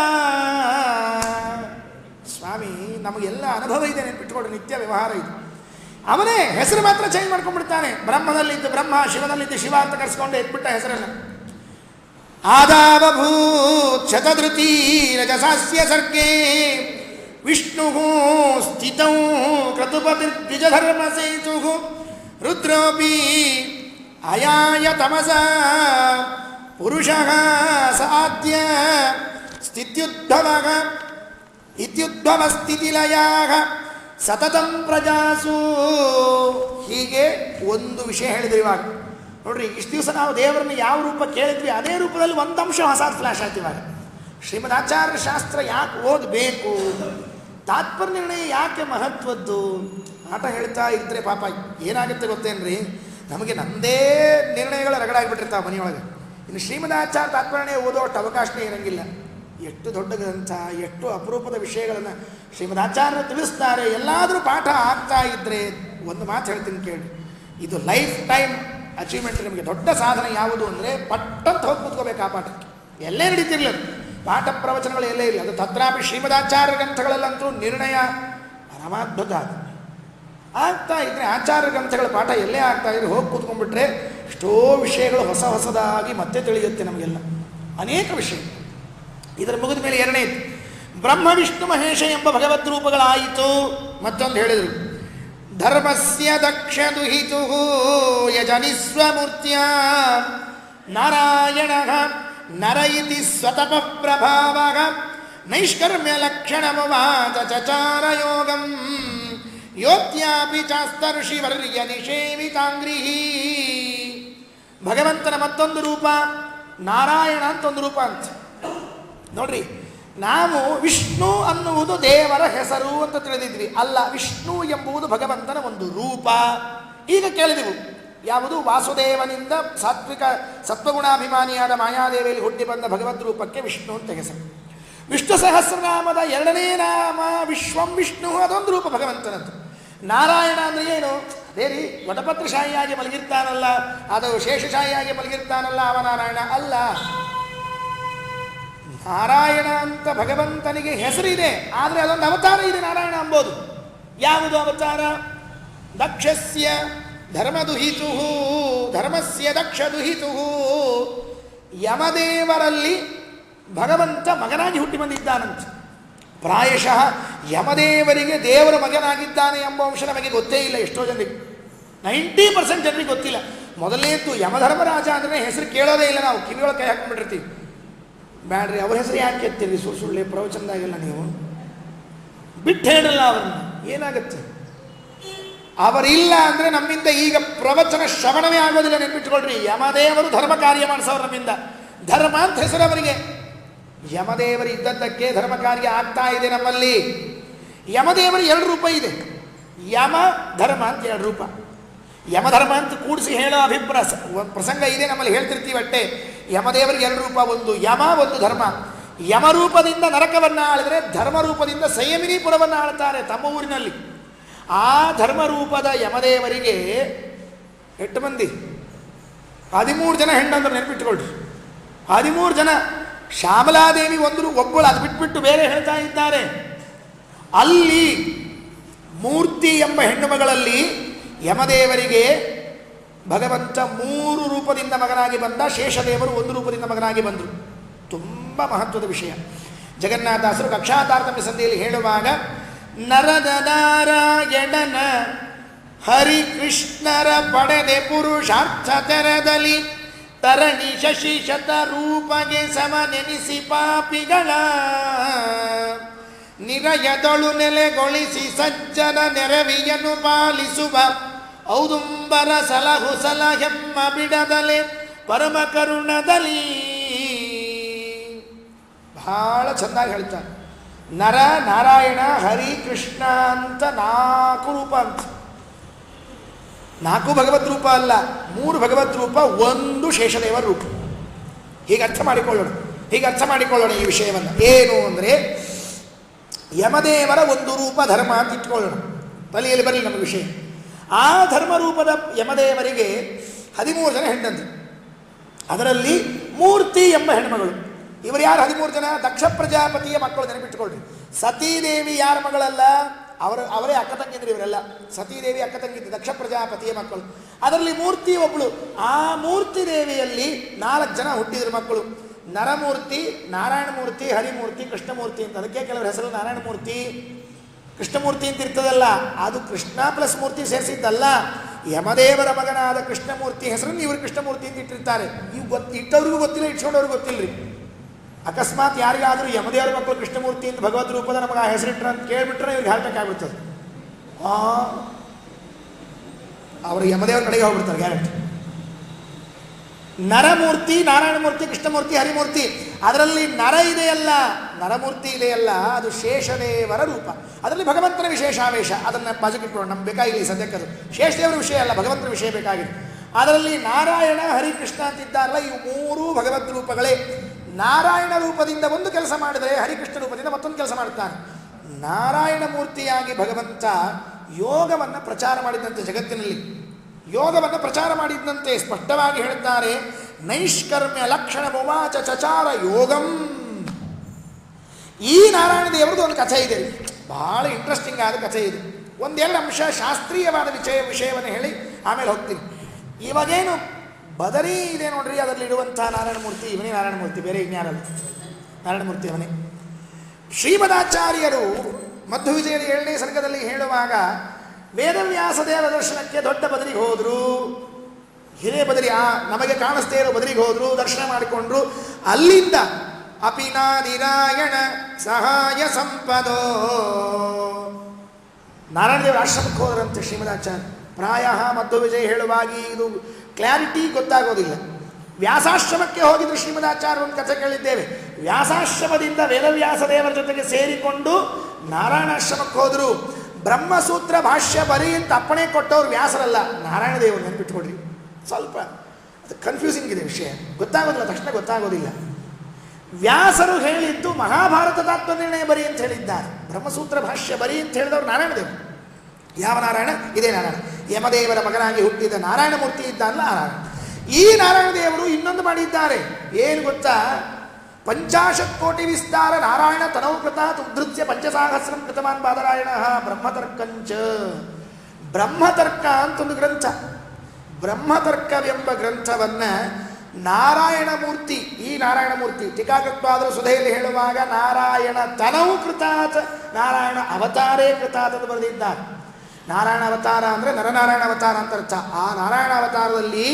ಸ್ವಾಮಿ, ನಮಗೆಲ್ಲ ಅನುಭವ ಇದೆ, ನೆನ್ಪಿಟ್ಕೊಂಡು ನಿತ್ಯ ವ್ಯವಹಾರ ಇದೆ. ಅವನೇ ಹೆಸರು ಮಾತ್ರ ಚೇಂಜ್ ಮಾಡ್ಕೊಂಡ್ಬಿಡ್ತಾನೆ. ಬ್ರಹ್ಮದಲ್ಲಿದ್ದು ಬ್ರಹ್ಮ, ಶಿವನಲ್ಲಿದ್ದು ಶಿವ ಅಂತ ಕರೆಸ್ಕೊಂಡು ಎತ್ಬಿಟ್ಟ ಹೆಸರನ್ನು. ಆದಾವಭೂತ್ ಶತಧೃತಿ ರಜಸಾಸ್ಯ ಸರ್ಗೇ ವಿಷ್ಣು ಸ್ಥಿತೌ ಕ್ರತುಪತಿರ್ದ್ವಿಜಧರ್ಮ ಸೇತು ರುದ್ರೋಪಿ ಅಯಾಯ ತಮಸ ಪುರುಷಃ ಸಾಧ್ಯ ಸ್ಥಿತ್ಯುದ್ಭವಃ ಇತ್ಯುದ್ಭವ ಸ್ಥಿತಿಲಯಃ ಸತತಂ ಪ್ರಜಾಸು. ಹೀಗೆ ಒಂದು ವಿಷಯ ಹೇಳಿದ್ವಿ. ಇವಾಗ ನೋಡ್ರಿ, ಇಷ್ಟು ದಿವಸ ನಾವು ದೇವರನ್ನ ಯಾವ ರೂಪ ಕೇಳಿದ್ವಿ ಅದೇ ರೂಪದಲ್ಲಿ ಒಂದು ಅಂಶ ಹೊಸಾದ ಫ್ಲಾಶ್ ಆಯ್ತು. ಇವಾಗ ಶ್ರೀಮದಾಚಾರ್ಯ ಶಾಸ್ತ್ರ ಯಾಕೆ ಓದಬೇಕು, ತಾತ್ಪರ್ಯ ನಿರ್ಣಯ ಯಾಕೆ ಮಹತ್ವದ್ದು ಆಟ ಹೇಳ್ತಾ ಇದ್ರೆ ಪಾಪ ಏನಾಗುತ್ತೆ ಗೊತ್ತೇನ್ರಿ, ನಮಗೆ ನಮ್ಮದೇ ನಿರ್ಣಯಗಳು ರಗಡಾಗಿಬಿಟ್ಟಿರ್ತಾವೆ ಮನೆಯೊಳಗೆ. ಇನ್ನು ಶ್ರೀಮದಾಚಾರ್ಯ ತಾತ್ಪರ್ಯ ಓದೋಷ್ಟು ಅವಕಾಶನೇ ಇರಂಗಿಲ್ಲ. ಎಷ್ಟು ದೊಡ್ಡ ಗ್ರಂಥ, ಎಷ್ಟು ಅಪರೂಪದ ವಿಷಯಗಳನ್ನು ಶ್ರೀಮದಾಚಾರ್ಯರು ತಿಳಿಸ್ತಾರೆ. ಎಲ್ಲಾದರೂ ಪಾಠ ಆಗ್ತಾ ಇದ್ದರೆ ಒಂದು ಮಾತು ಹೇಳ್ತೀನಿ ಕೇಳಿ, ಇದು ಲೈಫ್ ಟೈಮ್ ಅಚೀವ್ಮೆಂಟ್. ನಿಮಗೆ ದೊಡ್ಡ ಸಾಧನೆ ಯಾವುದು ಅಂದರೆ ಪಟ್ಟಂತ ಹೋಗಿ ಕೂತ್ಕೋಬೇಕು ಆ ಪಾಠಕ್ಕೆ. ಎಲ್ಲೇ ನಡೀತಿರ್ಲಿ ಅದು, ಪಾಠ ಪ್ರವಚನಗಳು ಎಲ್ಲೇ ಇರಲಿ, ಅದು ತತ್ರಾಪಿ ಶ್ರೀಮದಾಚಾರ್ಯ ಗ್ರಂಥಗಳಲ್ಲಂತೂ ನಿರ್ಣಯ ಪರಮಾದ್ಭುತ ಆಗ್ತಾ ಇದ್ರೆ. ಆಚಾರ್ಯ ಗ್ರಂಥಗಳ ಪಾಠ ಎಲ್ಲೇ ಆಗ್ತಾ ಇದ್ರೆ ಹೋಗಿ ಕೂತ್ಕೊಂಡ್ಬಿಟ್ರೆ ಎಷ್ಟೋ ವಿಷಯಗಳು ಹೊಸ ಹೊಸದಾಗಿ ಮತ್ತೆ ತಿಳಿಯುತ್ತೆ ನಮಗೆಲ್ಲ, ಅನೇಕ ವಿಷಯ. ಇದರ ಮುಗಿದ ಮೇಲೆ ಎರಡನೇದು ಬ್ರಹ್ಮ ವಿಷ್ಣು ಮಹೇಶ ಎಂಬ ಭಗವದ್ ರೂಪಗಳಾಯಿತು. ಮತ್ತೊಂದು ಹೇಳಿದರು, ಧರ್ಮಸ್ಯ ದಕ್ಷ ದುಹಿತು ಯಜನಿಸ್ವಮೂರ್ತ್ಯ ನಾರಾಯಣ ನರ ಇತಿ ಸ್ವತಪ ಪ್ರಭಾವ ನೈಷ್ಕರ್ಮ್ಯ ಲಕ್ಷಣಮವಾಚ ಚಚಾರ ಯೋಗಂ ಯೋತ್ಯಾಪಿ ಚಾಸ್ತಋಷಿವರ್ಯ ನಿಷೇವಿತಾಂಗ್ರಿಹಿ. ಭಗವಂತನ ಮತ್ತೊಂದು ರೂಪ ನಾರಾಯಣ ಅಂತ ಒಂದು ರೂಪ ಅಂತ. ನೋಡ್ರಿ, ನಾವು ವಿಷ್ಣು ಅನ್ನುವುದು ದೇವರ ಹೆಸರು ಅಂತ ತಿಳಿದಿದ್ವಿ. ಅಲ್ಲ, ವಿಷ್ಣು ಎಂಬುದು ಭಗವಂತನ ಒಂದು ರೂಪ. ಈಗ ಕೇಳಿದೆವು ಯಾವುದು? ವಾಸುದೇವನಿಂದ ಸಾತ್ವಿಕ ಸತ್ವಗುಣಾಭಿಮಾನಿಯಾದ ಮಾಯಾದೇವಿಯಲ್ಲಿ ಹುಟ್ಟಿ ಬಂದ ಭಗವದ್ ರೂಪಕ್ಕೆ ವಿಷ್ಣು ಅಂತ ಹೆಸರು. ವಿಷ್ಣು ಸಹಸ್ರನಾಮದ ಎರಡನೇ ನಾಮ ವಿಶ್ವಂ ವಿಷ್ಣು, ಅದೊಂದು ರೂಪ ಭಗವಂತನದ್ದು. ನಾರಾಯಣ ಅಂದರೆ ಏನು? ಅದೇ ರೀ, ವಟಪತ್ರಶಾಹಿಯಾಗಿ ಮಲಗಿರ್ತಾನಲ್ಲ, ಅದು ಶೇಷಶಾಹಿಯಾಗಿ ಮಲಗಿರ್ತಾನಲ್ಲ ಅವ ನಾರಾಯಣ ಅಲ್ಲ. ನಾರಾಯಣ ಅಂತ ಭಗವಂತನಿಗೆ ಹೆಸರಿದೆ, ಆದರೆ ಅದೊಂದು ಅವತಾರ ಇದೆ ನಾರಾಯಣ ಎಂಬುದು. ಯಾವುದು ಅವತಾರ? ದಕ್ಷಸ್ಯ ಧರ್ಮದುಹಿತು, ಧರ್ಮಸ್ಯ ದಕ್ಷ ದುಹಿತು. ಯಮದೇವರಲ್ಲಿ ಭಗವಂತ ಮಗನಾಗಿ ಹುಟ್ಟಿ ಬಂದಿದ್ದಾನಂತೆ. ಪ್ರಾಯಶಃ ಯಮದೇವರಿಗೆ ದೇವರ ಮಗನಾಗಿದ್ದಾನೆ ಎಂಬ ಅಂಶ ನಮಗೆ ಗೊತ್ತೇ ಇಲ್ಲ. ಎಷ್ಟೋ ಜನರಿಗೆ 90% ಜನರಿಗೆ ಗೊತ್ತಿಲ್ಲ. ಮೊದಲನೇದ್ದು ಯಮಧರ್ಮರಾಜ ಅಂದರೆ ಹೆಸರು ಕೇಳೋದೇ ಇಲ್ಲ, ನಾವು ಕಿವಿಯೊಳಗೆ ಕೈ ಹಾಕೊಂಡ್ಬಿಟ್ಟಿರ್ತೀವಿ. ಬ್ಯಾಡ್ರಿ ಅವ್ರ ಹೆಸರು ಯಾಕೆ ಎತ್ತೀರಿ, ಸುಳ್ಳೆ ಪ್ರವಚನದಾಗೆಲ್ಲ ನೀವು ಬಿಟ್ಟು ಹೇಳಲ್ಲ ಅವ್ರನ್ನ, ಏನಾಗುತ್ತೆ? ಅವರಿಲ್ಲ ಅಂದರೆ ನಮ್ಮಿಂದ ಈಗ ಪ್ರವಚನ ಶ್ರವಣವೇ ಆಗೋದಿಲ್ಲ. ನೆನ್ಪಿಟ್ಕೊಳ್ರಿ, ಯಮದೇವರು ಧರ್ಮ ಕಾರ್ಯ ಮಾಡಿಸೋರು ನಮ್ಮಿಂದ. ಧರ್ಮ ಅಂತ ಹೆಸರು ಅವರಿಗೆ. ಯಮದೇವರು ಇದ್ದದ್ದಕ್ಕೆ ಧರ್ಮ ಕಾರ್ಯ ಆಗ್ತಾ ಇದೆ ನಮ್ಮಲ್ಲಿ. ಯಮದೇವರು 2 ರೂಪ ಇದೆ. ಯಮ ಧರ್ಮ ಅಂತ 2 ರೂಪ. ಯಮಧರ್ಮ ಅಂತ ಕೂಡಿಸಿ ಹೇಳೋ ಪ್ರಸಂಗ ಇದೆ ನಮ್ಮಲ್ಲಿ, ಹೇಳ್ತಿರ್ತೀವಿ ಅಟ್ಟೆ. ಯಮದೇವರಿಗೆ 2 ರೂಪ, ಒಂದು ಯಮ ಒಂದು ಧರ್ಮ. ಯಮರೂಪದಿಂದ ನರಕವನ್ನು ಆಳಿದ್ರೆ ಧರ್ಮರೂಪದಿಂದ ಸಂಯಮಿನಿಪುರವನ್ನು ಆಳ್ತಾರೆ ತಮ್ಮ ಊರಿನಲ್ಲಿ. ಆ ಧರ್ಮರೂಪದ ಯಮದೇವರಿಗೆ 8 ಮಂದಿ, 13 ಜನ ಹೆಣ್ಣಂದ್ರೆ ನೆನಪಿಟ್ಕೊಳ್ರಿ. 13 ಜನ. ಶ್ಯಾಮಲಾದೇವಿ ಒಬ್ಬಳು, ಅದು ಬಿಟ್ಬಿಟ್ಟು ಬೇರೆ ಹೇಳ್ತಾ ಇದ್ದಾರೆ. ಅಲ್ಲಿ ಮೂರ್ತಿ ಎಂಬ ಹೆಣ್ಣು ಮಗಳಲ್ಲಿ ಯಮದೇವರಿಗೆ ಭಗವಂತ 3 ರೂಪದಿಂದ ಮಗನಾಗಿ ಬಂದ, ಶೇಷದೇವರು 1 ರೂಪದಿಂದ ಮಗನಾಗಿ ಬಂದರು. ತುಂಬ ಮಹತ್ವದ ವಿಷಯ. ಜಗನ್ನಾಥದಾಸರು ಕಕ್ಷಾತಾರತಮ್ಯ ಸಂಧಿಯಲ್ಲಿ ಹೇಳುವಾಗ, ನರದ ನಾರಾಯಣನ ಹರಿಕೃಷ್ಣರ ಪಡೆದೆ ಪುರುಷಾರ್ಥ ತೆರದಲ್ಲಿ ತರಣಿ ಶಶಿ ಶತ ರೂಪಗೆ ಸಮನೆನಿಸಿ ಪಾಪಿಗಳ ನಿರಯದೊಳು ನೆಲೆಗೊಳಿಸಿ ಸಜ್ಜನ ನೆರವಿಯನ್ನು ಪಾಲಿಸುವ ಔದುಂಬರ ಸಲಹು ಸಲಹೆಮ್ಮ ಬಿಡದಲೆ ಪರಮ ಕರುಣದಲ್ಲಿ. ಬಹಳ ಚೆಂದಾಗಿ ಹೇಳ್ತಾರೆ. ನರ, ನಾರಾಯಣ, ಹರಿ, ಕೃಷ್ಣ ಅಂತ 4 ರೂಪ ಅಂತ. 4 ಭಗವದ್ ರೂಪ ಅಲ್ಲ, 3 ಭಗವದ್ ರೂಪ, 1 ಶೇಷದೇವರ ರೂಪ. ಹೀಗೆ ಅರ್ಥ ಮಾಡಿಕೊಳ್ಳೋಣ ಈ ವಿಷಯವನ್ನು. ಏನು ಅಂದರೆ, ಯಮದೇವರ 1 ರೂಪ ಧರ್ಮ ಅಂತ ಇಟ್ಕೊಳ್ಳೋಣ, ತಲೆಯಲ್ಲಿ ಬರಲಿ ನಮ್ಮ ವಿಷಯ. ಆ ಧರ್ಮರೂಪದ ಯಮದೇವರಿಗೆ 13 ಜನ ಹೆಣ್ಣಂತೆ. ಅದರಲ್ಲಿ ಮೂರ್ತಿ ಎಂಬ ಹೆಣ್ಮಗಳು. ಇವರು ಯಾರು 13 ಜನ? ದಕ್ಷ ಪ್ರಜಾಪತಿಯ ಮಕ್ಕಳು, ನೆನಪಿಟ್ಟುಕೊಳ್ರಿ. ಸತೀದೇವಿ ಯಾರ ಮಗಳಲ್ಲ, ಅವರೇ ಅಕ್ಕ ತಂಗಿದ್ರು ಇವರೆಲ್ಲ. ಸತೀದೇವಿ ಅಕ್ಕ ತಂಗಿದ್ರು, ದಕ್ಷ ಪ್ರಜಾಪತಿಯ ಮಕ್ಕಳು. ಅದರಲ್ಲಿ ಮೂರ್ತಿ ಒಬ್ಬಳು. ಆ ಮೂರ್ತಿ ದೇವಿಯಲ್ಲಿ 4 ಜನ ಹುಟ್ಟಿದ್ರು ಮಕ್ಕಳು. ನರಮೂರ್ತಿ, ನಾರಾಯಣಮೂರ್ತಿ, ಹರಿಮೂರ್ತಿ, ಕೃಷ್ಣಮೂರ್ತಿ ಅಂತ. ಅದಕ್ಕೆ ಕೆಲವರ ಹೆಸರು ನಾರಾಯಣಮೂರ್ತಿ, ಕೃಷ್ಣಮೂರ್ತಿ ಅಂತ ಇರ್ತದಲ್ಲ, ಅದು ಕೃಷ್ಣ ಪ್ಲಸ್ ಮೂರ್ತಿ ಸೇರಿಸಿದ್ದಲ್ಲ. ಯಮದೇವರ ಮಗನಾದ ಕೃಷ್ಣಮೂರ್ತಿ ಹೆಸರನ್ನು ಇವರು ಕೃಷ್ಣಮೂರ್ತಿ ಅಂತ ಇಟ್ಟಿರ್ತಾರೆ. ಇವು ಇಟ್ಟವ್ರಿಗೂ ಗೊತ್ತಿಲ್ಲ, ಇಟ್ಕೊಂಡವ್ರಿಗೂ ಗೊತ್ತಿಲ್ಲರಿ. ಅಕಸ್ಮಾತ್ ಯಾರಿಗಾದರೂ ಯಮದೇವರ ಮಕ್ಕಳು ಕೃಷ್ಣಮೂರ್ತಿ ಅಂತ ಭಗವದ್ ರೂಪದ ನಮಗೆ ಆ ಹೆಸರಿಟ್ರ ಅಂತ ಕೇಳಿಬಿಟ್ರೆ ಇವ್ರಿಗೆ ಹಾರ್ಟ್ ಆಗ್ಬಿಡ್ತದೆ. ಅವರು ಯಮದೇವರ ಕಡೆಗೆ ಹೋಗ್ಬಿಡ್ತಾರೆ ಗ್ಯಾರಂಟಿ. ನರಮೂರ್ತಿ, ನಾರಾಯಣಮೂರ್ತಿ, ಕೃಷ್ಣಮೂರ್ತಿ, ಹರಿಮೂರ್ತಿ. ಅದರಲ್ಲಿ ನರ ಇದೆಯಲ್ಲ, ನರಮೂರ್ತಿ ಇದೆಯಲ್ಲ, ಅದು ಶೇಷದೇವರ ರೂಪ. ಅದರಲ್ಲಿ ಭಗವಂತನ ವಿಶೇಷಾವೇಶ. ಅದನ್ನು ಬಾಜುಕಿಟ್ಕೊಳ್ಳೋಣ, ನಮ್ಗೆ ಬೇಕಾಗಿಲ್ಲ ಈ ಸದ್ಯಕ್ಕೆ. ಅದು ಶೇಷದೇವರ ವಿಷಯ ಅಲ್ಲ, ಭಗವಂತನ ವಿಷಯ ಬೇಕಾಗಿದೆ. ಅದರಲ್ಲಿ ನಾರಾಯಣ, ಹರಿಕೃಷ್ಣ ಅಂತಿದ್ದಾರಲ್ಲ, ಇವು 3 ಭಗವದ್ ರೂಪಗಳೇ. ನಾರಾಯಣ ರೂಪದಿಂದ ಒಂದು ಕೆಲಸ ಮಾಡಿದರೆ ಹರಿಕೃಷ್ಣ ರೂಪದಿಂದ ಮತ್ತೊಂದು ಕೆಲಸ ಮಾಡ್ತಾನೆ. ನಾರಾಯಣ ಮೂರ್ತಿಯಾಗಿ ಭಗವಂತ ಯೋಗವನ್ನು ಪ್ರಚಾರ ಮಾಡಿದಂತೆ, ಜಗತ್ತಿನಲ್ಲಿ ಯೋಗವನ್ನು ಪ್ರಚಾರ ಮಾಡಿದಂತೆ ಸ್ಪಷ್ಟವಾಗಿ ಹೇಳುತ್ತಾರೆ. ನೈಷ್ಕರ್ಮ್ಯ ಲಕ್ಷಣ ಮೋವಾಚ ಚಚಾರ ಯೋಗಂ. ಈ ನಾರಾಯಣ ದೇವರದ್ದು ಒಂದು ಕಥೆ ಇದೆ, ಬಹಳ ಇಂಟ್ರೆಸ್ಟಿಂಗ್ ಆದ ಕಥೆ ಇದೆ. 1-2 ಅಂಶ ಶಾಸ್ತ್ರೀಯವಾದ ವಿಷಯವನ್ನು ಹೇಳಿ ಆಮೇಲೆ ಹೋಗ್ತೀನಿ. ಇವಾಗೇನು ಬದರಿ ಇದೆ ನೋಡ್ರಿ, ಅದರಲ್ಲಿರುವಂಥ ನಾರಾಯಣಮೂರ್ತಿ ಇವನೇ ನಾರಾಯಣಮೂರ್ತಿ, ಬೇರೆ ಇನ್ಯಾರಲ್ಲ, ನಾರಾಯಣಮೂರ್ತಿ ಅವನೇ. ಶ್ರೀಮದಾಚಾರ್ಯರು ಮಧ್ವ ವಿಜಯದ 7ನೇ ಸರ್ಗದಲ್ಲಿ ಹೇಳುವಾಗ, ವೇದವ್ಯಾಸ ದೇವರ ದರ್ಶನಕ್ಕೆ ದೊಡ್ಡ ಬದರಿಗೆ ಹೋದರು. ಹಿರೇ ಬದರಿ, ನಮಗೆ ಕಾಣಿಸ್ತೇ ಇರೋ ಬದರಿಗೆ ಹೋದರು, ದರ್ಶನ ಮಾಡಿಕೊಂಡ್ರು. ಅಲ್ಲಿಂದ ಅಪಿನಾದಿರಾಯಣ ಸಹಾಯ ಸಂಪದೋ, ನಾರಾಯಣ ದೇವರ ಆಶ್ರಮಕ್ಕೆ ಹೋದರಂತೆ ಶ್ರೀಮದಾಚಾರ್ಯ. ಪ್ರಾಯ ಮಧ್ವ ವಿಜಯ ಹೇಳುವಾಗಿ ಇದು ಕ್ಲಾರಿಟಿ ಗೊತ್ತಾಗೋದಿಲ್ಲ. ವ್ಯಾಸಾಶ್ರಮಕ್ಕೆ ಹೋಗಿದ್ರು ಶ್ರೀಮದಾಚಾರ್ಯ, ಒಂದು ಕಥೆ ಕೇಳಿದ್ದೇವೆ. ವ್ಯಾಸಾಶ್ರಮದಿಂದ ವೇದವ್ಯಾಸ ದೇವರ ಜೊತೆಗೆ ಸೇರಿಕೊಂಡು ನಾರಾಯಣಾಶ್ರಮಕ್ಕೆ ಹೋದರು. ಬ್ರಹ್ಮಸೂತ್ರ ಭಾಷ್ಯ ಬರೀ ಅಂತ ಅಪ್ಪಣೆ ಕೊಟ್ಟವ್ರು ವ್ಯಾಸರಲ್ಲ, ನಾರಾಯಣ ದೇವರು. ನೆನಪಿಟ್ಕೊಡ್ರಿ, ಸ್ವಲ್ಪ ಅದು ಕನ್ಫ್ಯೂಸಿಂಗ್ ಇದೆ ವಿಷಯ, ಗೊತ್ತಾಗೋದಿಲ್ಲ, ತಕ್ಷಣ ಗೊತ್ತಾಗೋದಿಲ್ಲ. ವ್ಯಾಸರು ಹೇಳಿದ್ದು ಮಹಾಭಾರತ ತಾತ್ಪರ್ಯನೇ ಬರಿ ಅಂತ ಹೇಳಿದ್ದಾರೆ, ಬ್ರಹ್ಮಸೂತ್ರ ಭಾಷ್ಯ ಬರಿ ಅಂತ ಹೇಳಿದವರು ನಾರಾಯಣ ದೇವರು. ಯಾವ ನಾರಾಯಣ? ಇದೇ ನಾರಾಯಣ, ಯಮದೇವರ ಮಗನಾಗಿ ಹುಟ್ಟಿದ ನಾರಾಯಣ ಮೂರ್ತಿ ಇದ್ದಾರಲ್ಲ ನಾರಾಯಣ. ಈ ನಾರಾಯಣ ದೇವರು ಇನ್ನೊಂದು ಮಾಡಿದ್ದಾರೆ, ಏನು ಗೊತ್ತಾ? 50 ಕೋಟಿ ವಿಸ್ತಾರ ನಾರಾಯಣ ತನೌಕೃತ ಉದ್ಧೃತ್ಯ 5 ಕೃತಮಾನ್ ಬಾದರಾಯಣ ಬ್ರಹ್ಮತರ್ಕಂಚ. ಬ್ರಹ್ಮತರ್ಕ ಅಂತ ಒಂದು ಗ್ರಂಥ, ಬ್ರಹ್ಮತರ್ಕವೆಂಬ ಗ್ರಂಥವನ್ನು ನಾರಾಯಣ ಮೂರ್ತಿ, ಈ ನಾರಾಯಣ ಮೂರ್ತಿ ಟೀಕಾಕೃತ್ವಾದರೂ ಸುಧೆಯಲ್ಲಿ ಹೇಳುವಾಗ ನಾರಾಯಣ ತನವು ಕೃತಾತ್, ನಾರಾಯಣ ಅವತಾರೇ ಕೃತಾತ್ ಅಂತ ಬರೆದಿದ್ದಾರೆ. ನಾರಾಯಣ ಅವತಾರ ಅಂದರೆ ನರನಾರಾಯಣ ಅವತಾರ ಅಂತ ಅರ್ಥ. ಆ ನಾರಾಯಣ ಅವತಾರದಲ್ಲಿ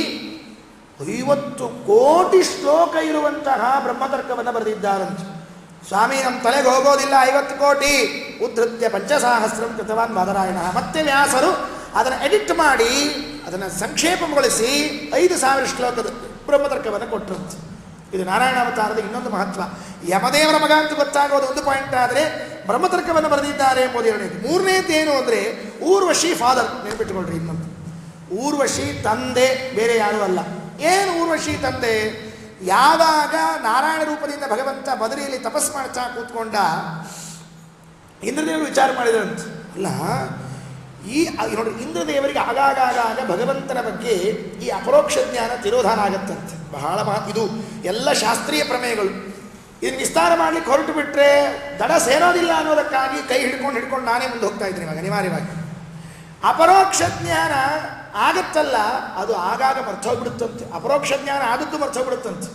50 ಕೋಟಿ ಶ್ಲೋಕ ಇರುವಂತಹ ಬ್ರಹ್ಮತರ್ಕವನ್ನು ಬರೆದಿದ್ದಾರಂತೆ. ಸ್ವಾಮಿ ನಮ್ಮ ತಲೆಗೆ ಹೋಗೋದಿಲ್ಲ 50 ಕೋಟಿ, ಉದ್ಧತ್ಯ ಪಂಚಸಹಸ್ರಂ ಕೃತವಾನ್ ಬಾದರಾಯಣ. ಮತ್ತೆ ವ್ಯಾಸರು ಅದನ್ನು ಎಡಿಟ್ ಮಾಡಿ ಅದನ್ನು ಸಂಕ್ಷೇಪಗೊಳಿಸಿ 5000 ಶ್ಲೋಕದ ಬ್ರಹ್ಮತರ್ಕವನ್ನು ಕೊಟ್ಟರಂತೆ. ಇದು ನಾರಾಯಣ ಅವತಾರದ ಇನ್ನೊಂದು ಮಹತ್ವ. ಯಮದೇವರ ಮಗ ಅಂತ ಗೊತ್ತಾಗೋದು ಒಂದು ಪಾಯಿಂಟ್, ಆದರೆ ಬ್ರಹ್ಮತರ್ಕವನ್ನು ಬರೆದಿದ್ದಾರೆ ಎಂಬುದು ಎರಡನೇದು. ಮೂರನೇದು ಏನು ಅಂದರೆ ಊರ್ವಶಿ ಫಾದರ್, ನೆನಪಿಟ್ಟುಕೊಳ್ರಿ. ಇನ್ನೊಂದು ಊರ್ವಶಿ ತಂದೆ, ಬೇರೆ ಯಾರೂ ಅಲ್ಲ. ಏನು ಊರ್ವಶಿ ತಂದೆ? ಯಾವಾಗ ನಾರಾಯಣ ರೂಪದಿಂದ ಭಗವಂತ ಬದರಿಯಲ್ಲಿ ತಪಸ್ಸು ಮಾಡ್ತಾ ಕೂತ್ಕೊಂಡ, ಇಂದ್ರದೇವರು ವಿಚಾರ ಮಾಡಿದ್ರಂತೆ, ಅಲ್ಲ ಈ ನೋಡಿ ಇಂದ್ರದೇವರಿಗೆ ಆಗಾಗ ಭಗವಂತನ ಬಗ್ಗೆ ಈ ಅಪರೋಕ್ಷ ಜ್ಞಾನ ತಿರೋಧಾನ ಆಗತ್ತಂತೆ. ಬಹಳ ಇದು ಎಲ್ಲ ಶಾಸ್ತ್ರೀಯ ಪ್ರಮೇಯಗಳು. ಇದನ್ನು ವಿಸ್ತಾರ ಮಾಡಲಿಕ್ಕೆ ಹೊರಟು ಬಿಟ್ಟರೆ ದಡ ಸೇರೋದಿಲ್ಲ ಅನ್ನೋದಕ್ಕಾಗಿ ಕೈ ಹಿಡ್ಕೊಂಡು ನಾನೇ ಮುಂದೆ ಹೋಗ್ತಾ ಇದ್ದೀನಿ ಇವಾಗ ಅನಿವಾರ್ಯವಾಗಿ. ಅಪರೋಕ್ಷ ಜ್ಞಾನ ಆಗತ್ತಲ್ಲ, ಅದು ಆಗಾಗ ಮರ್ತೋಗ್ಬಿಡುತ್ತಂತೆ. ಅಪರೋಕ್ಷ ಜ್ಞಾನ ಆದದ್ದು ಮರ್ತೋಗ್ಬಿಡುತ್ತಂತೆ.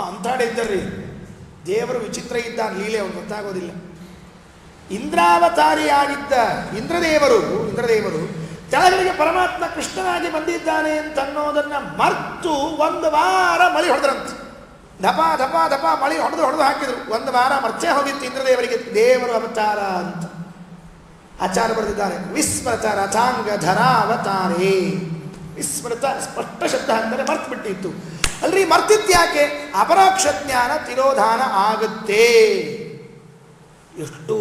ಅಂತಾಡೆ ಇದ್ದರ್ರಿ, ದೇವರು ವಿಚಿತ್ರ ಇದ್ದಾನೆ, ಲೀಲೆ ಅವ್ರು ಗೊತ್ತಾಗೋದಿಲ್ಲ. ಇಂದ್ರಾವತಾರಿಯಾಗಿದ್ದ ಇಂದ್ರದೇವರು ಕೆಳಗಡೆಗೆ ಪರಮಾತ್ಮ ಕೃಷ್ಣನಾಗಿ ಬಂದಿದ್ದಾನೆ ಅಂತ ಅನ್ನೋದನ್ನು ಮರ್ತು 1 ವಾರ ಮಳಿ ಹೊಡೆದ್ರಂತೆ. ದಪ ದಪ ದಪ ಮಳಿ ಹೊಡೆದು ಹಾಕಿದ್ರು. 1 ವಾರ ಮರ್ಚೆ ಹೋಗಿತ್ತು ಇಂದ್ರದೇವರಿಗೆ. ದೇವರು ಅವತಾರ ಅಂತ ಆಚಾರ್ಯ ಬರೆದಿದ್ದಾರೆ. ವಿಸ್ಮೃತ ರಥಾಂಗ ಧರಾವತಾರೇ. ವಿಸ್ಮೃತ ಸ್ಪಷ್ಟ ಶಬ್ದ ಅಂದರೆ ಮರ್ತು ಬಿಟ್ಟಿತ್ತು. ಅಲ್ರಿ ಮರ್ತಿದ್ಯಾಕೆ? ಅಪರೋಕ್ಷ ಜ್ಞಾನ ತಿರೋಧಾನ ಆಗುತ್ತೆ. ಎಷ್ಟು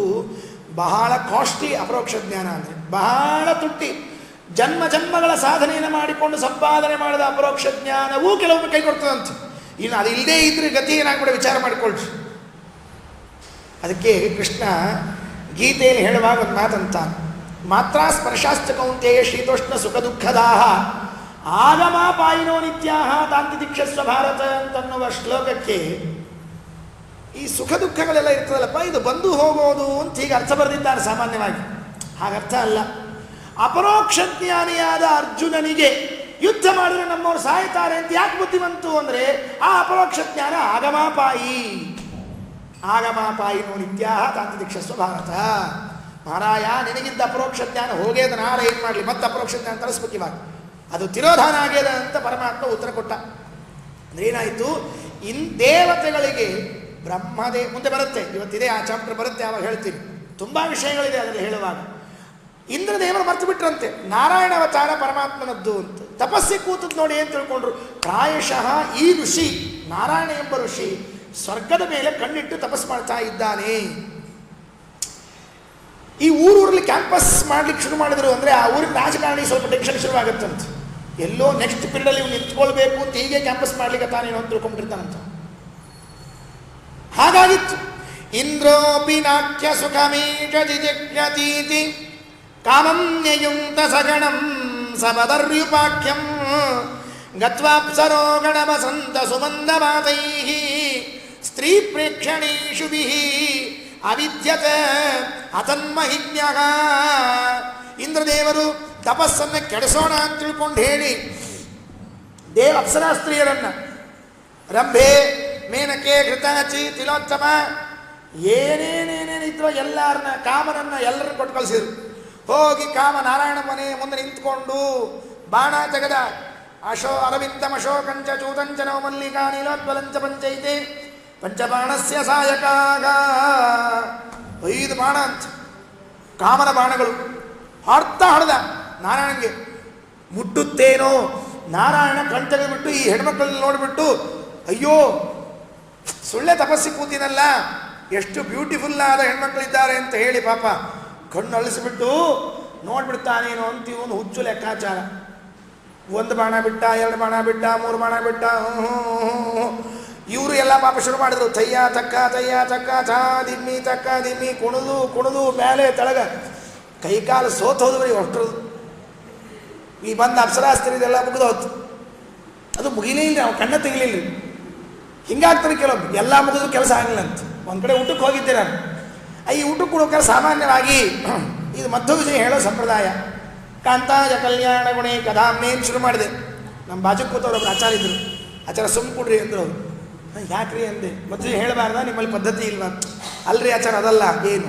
ಬಹಳ ಕಾಸ್ಟ್ಲಿ ಅಪರೋಕ್ಷ ಜ್ಞಾನ ಅಂದರೆ, ಬಹಳ ತುಟ್ಟಿ. ಜನ್ಮಗಳ ಸಾಧನೆಯನ್ನು ಮಾಡಿಕೊಂಡು ಸಂಪಾದನೆ ಮಾಡಿದ ಅಪರೋಕ್ಷ ಜ್ಞಾನವೂ ಕೆಲವೊಮ್ಮೆ ಕೈ ಕೊಡ್ತದಂತೆ. ಇನ್ನು ಅದು ಇಲ್ಲದೇ ಇದ್ರೆ ಗತಿ ಏನಾಗ್ಬಿಡ ವಿಚಾರ ಮಾಡಿಕೊಳ್ರಿ. ಅದಕ್ಕೆ ಕೃಷ್ಣ ಗೀತೆಯಲ್ಲಿ ಹೇಳುವಾಗ ಒಂದು ಮಾತಂತ, ಮಾತ್ರ ಸ್ಪರ್ಶಾಶ್ಚ ಕೌಂತೆಯ ಶೀತೋಷ್ಣ ಸುಖ ದುಃಖದಾಹ ಆಗಮಾಪಾಯಿನೋ ನಿತ್ಯಾಹ ತಾಂತಿ ದೀಕ್ಷಸ್ವ ಭಾರತ ಅಂತನ್ನುವ ಶ್ಲೋಕಕ್ಕೆ ಈ ಸುಖ ದುಃಖಗಳೆಲ್ಲ ಇರ್ತದಲ್ಲಪ್ಪ, ಇದು ಬಂದು ಹೋಗೋದು ಅಂತ ಹೀಗೆ ಅರ್ಥ ಬರೆದಿದ್ದಾರೆ ಸಾಮಾನ್ಯವಾಗಿ. ಹಾಗರ್ಥ ಅಲ್ಲ. ಅಪರೋಕ್ಷ ಜ್ಞಾನಿಯಾದ ಅರ್ಜುನನಿಗೆ ಯುದ್ಧ ಮಾಡಿದ್ರೆ ನಮ್ಮವ್ರು ಸಾಯ್ತಾರೆ ಅಂತ ಯಾಕೆ ಬುದ್ಧಿ ಬಂತು ಅಂದರೆ, ಆ ಅಪರೋಕ್ಷ ಜ್ಞಾನ ಆಗಮಾಪಾಯಿನೋ ನಿತ್ಯಾಹ ತಾಂತಿ ದೀಕ್ಷಸ್ವ ಭಾರತ. ಮಹಾರಾಯ ನಿನಗಿದ್ದ ಅಪರೋಕ್ಷ ಜ್ಞಾನ ಹೋಗ್ಯದ, ನಾಳೆ ಏನು ಮಾಡಲಿ, ಮತ್ತೆ ಅಪರೋಕ್ಷ ಜ್ಞಾನ ತರಿಸ್ಬೇಕು ಇವಾಗ, ಅದು ತಿರೋಧಾನ ಆಗ್ಯದ ಅಂತ ಪರಮಾತ್ಮ ಉತ್ತರ ಕೊಟ್ಟ. ಅಂದ್ರೆ ಏನಾಯಿತು, ದೇವತೆಗಳಿಗೆ ಮುಂದೆ ಬರುತ್ತೆ, ಇವತ್ತಿದೆ ಆ ಚಾಪ್ಟರ್ ಬರುತ್ತೆ, ಆವಾಗ ಹೇಳ್ತೀನಿ. ತುಂಬ ವಿಷಯಗಳಿದೆ ಅದರಲ್ಲಿ ಹೇಳುವಾಗ. ಇಂದ್ರದೇವರು ಮರ್ತು ಬಿಟ್ರಂತೆ ನಾರಾಯಣ ಅವತಾರ ಪರಮಾತ್ಮನದ್ದು ಅಂತ. ತಪಸ್ಸಿಗೆ ಕೂತದ್ದು ನೋಡಿ ಏನು ತಿಳ್ಕೊಂಡ್ರು, ಪ್ರಾಯಶಃ ಈ ಋಷಿ ನಾರಾಯಣ ಎಂಬ ಋಷಿ ಸ್ವರ್ಗದ ಮೇಲೆ ಕಣ್ಣಿಟ್ಟು ತಪಸ್ಸು ಮಾಡ್ತಾ ಇದ್ದಾನೆ. ಈ ಊರಲ್ಲಿ ಕ್ಯಾಂಪಸ್ ಮಾಡ್ಲಿಕ್ಕೆ ಶುರು ಮಾಡಿದ್ರು ಅಂದರೆ ಆ ಊರಿನ ರಾಜಕಾರಣಿ ಸ್ವಲ್ಪ ಟೆನ್ಷನ್ ಶುರುವಾಗುತ್ತಂತೆ. ಎಲ್ಲೋ ನೆಕ್ಸ್ಟ್ ಪೀರಿಯಡಲ್ಲಿ ಇವ್ನು ನಿಂತ್ಕೊಳ್ಬೇಕು ಅಂತ ಹೀಗೆ ಕ್ಯಾಂಪಸ್ ಮಾಡ್ಲಿಕ್ಕೆ ತಾನೇನೋ ಅಂತ ತಿಳ್ಕೊಂಡ್ಬಿಟ್ಟಿರ್ತಾನಂತ. ಹಾಗಾಗಿತ್ತು. ಇಂದ್ರೋಪಿ ನಾಟ್ಯ ಸುಖಮೀಶ ಜಿಜಿಜ್ಞತೀತಿ ಕಾಮನ್ಯಯುಕ್ತ ಸಗಣಂ ಸಬದರ್ಯುಪಾಖ್ಯಂ ಗತ್ವಾಪ್ಸರೋ ಗಣವಸಂತ ಸುಮಂದಮಾತೈಃ ಸ್ತ್ರೀ ಪ್ರೇಕ್ಷಣೀಷುಭಿಃ ಅವಿದ್ಯತ ಅತನ್ಮಹಿಜ್ಞಃ. ಇಂದ್ರದೇವರು ತಪಸ್ಸನ್ನು ಕೆಡಿಸೋಣ ಅಂತ ತಿಳ್ಕೊಂಡು ಹೇಳಿ ಅಪ್ಸರಾಸ್ತ್ರೀಯರನ್ನು ರಂಭೆ, ಮೇನಕೆ, ಘೃತಾಚಿ, ತಿಲೋತ್ತಮ ಏನೇನೇನೇನಿದ್ರು ಎಲ್ಲರನ್ನ ಕಾಮನನ್ನು ಎಲ್ಲರನ್ನು ಕೊಟ್ಟು ಕಳಿಸಿದ್ರು. ಹೋಗಿ ಕಾಮ ನಾರಾಯಣ ಮನೆ ಮುಂದೆ ನಿಂತ್ಕೊಂಡು ಬಾಣ ತೆಗೆದ. ಅರವಿಂದಮಶೋಕಂಚ ಚೂತಂಚ ನವ ಮಲ್ಲಿಕಾ ನೀಲೋದ್ವಲಂಚ ಪಂಚೈತೆ ಪಂಚಬಾಣಸ್ಯ ಸಾಯಕಾಗ. 5 ಬಾಣ ಅಂತ ಕಾಮನ ಬಾಣಗಳು ಹಾಡ್ತಾ ಹೊಡೆದ ನಾರಾಯಣನಿಗೆ. ಮುಟ್ಟುತ್ತೇನೋ ನಾರಾಯಣ ಕಣ್ ತೆಗೆದುಬಿಟ್ಟು ಈ ಹೆಣ್ಮಕ್ಳಲ್ಲಿ ನೋಡಿಬಿಟ್ಟು, ಅಯ್ಯೋ ಸುಳ್ಳೆ ತಪಸ್ಸಿ ಕೂತಿನಲ್ಲ, ಎಷ್ಟು ಬ್ಯೂಟಿಫುಲ್ ಆದ ಹೆಣ್ಮಕ್ಳಿದ್ದಾರೆ ಅಂತ ಹೇಳಿ ಪಾಪ ಕಣ್ಣು ಅಳಿಸಿಬಿಟ್ಟು ನೋಡ್ಬಿಡ್ತಾನೇನೋ ಅಂತ ಇವನು ಹುಚ್ಚು ಲೆಕ್ಕಾಚಾರ. 1 ಬಾಣ ಬಿಟ್ಟ, 2 ಬಾಣ ಬಿಟ್ಟ, 3 ಬಾಣ ಬಿಟ್ಟ. ಇವರು ಎಲ್ಲ ಪಾಪ ಶುರು ಮಾಡಿದ್ರು. ತಯ್ಯ ತಕ್ಕ ಚಾ ದಿಮ್ಮಿ ತಕ್ಕ ದಿಮ್ಮಿ ಕುಣಿದು ಮೇಲೆ ತೆಳಗ ಕೈಕಾಲು ಸೋತೋದ್ರಿ ಅಷ್ಟರು. ಈ ಬಂದ ಅಪ್ಸರಾಸ್ತ್ರೀದೆಲ್ಲ ಮುಗಿದು ಹೋಯ್ತು. ಅದು ಮುಗಿಲೇ ಇಲ್ಲ, ನಾವು ಕಣ್ಣ ತೆಗಿಲಿಲ್ಲ. ಹಿಂಗಾಗ್ತಾರೆ ಕೆಲವೊಬ್ಬರು, ಎಲ್ಲ ಮುಗಿದ್ರು ಕೆಲಸ ಆಗಲಿಲ್ಲ ಅಂತ. ಒಂದು ಕಡೆ ಊಟಕ್ಕೆ ಹೋಗಿದ್ದೆ ನಾನು. ಈ ಊಟಕ್ಕೆ ಕೊಡೋಕೆ ಸಾಮಾನ್ಯವಾಗಿ ಇದು ಮಧ್ವ ವಿಜಯ ಹೇಳೋ ಸಂಪ್ರದಾಯ. ಕಾಂತಾಜ ಕಲ್ಯಾಣ ಗುಣೇ ಕದಾಮೇನು ಶುರು ಮಾಡಿದೆ. ನಮ್ಮ ಬಾಜು ಕೂತವ್ರೊಬ್ರು ಆಚಾರ ಇದ್ರು. ಆಚಾರ ಸುಮ್ಮ ಕೊಡ್ರಿ ಅಂದರು ಅವರು. ಯಾಕ್ರಿ ಅಂದೆ. ಮಧ್ವ ಹೇಳಬಾರ್ದ, ನಿಮ್ಮಲ್ಲಿ ಪದ್ಧತಿ ಇಲ್ವಾ? ಅಲ್ರಿ ಆಚಾರ ಅದಲ್ಲ. ಏನು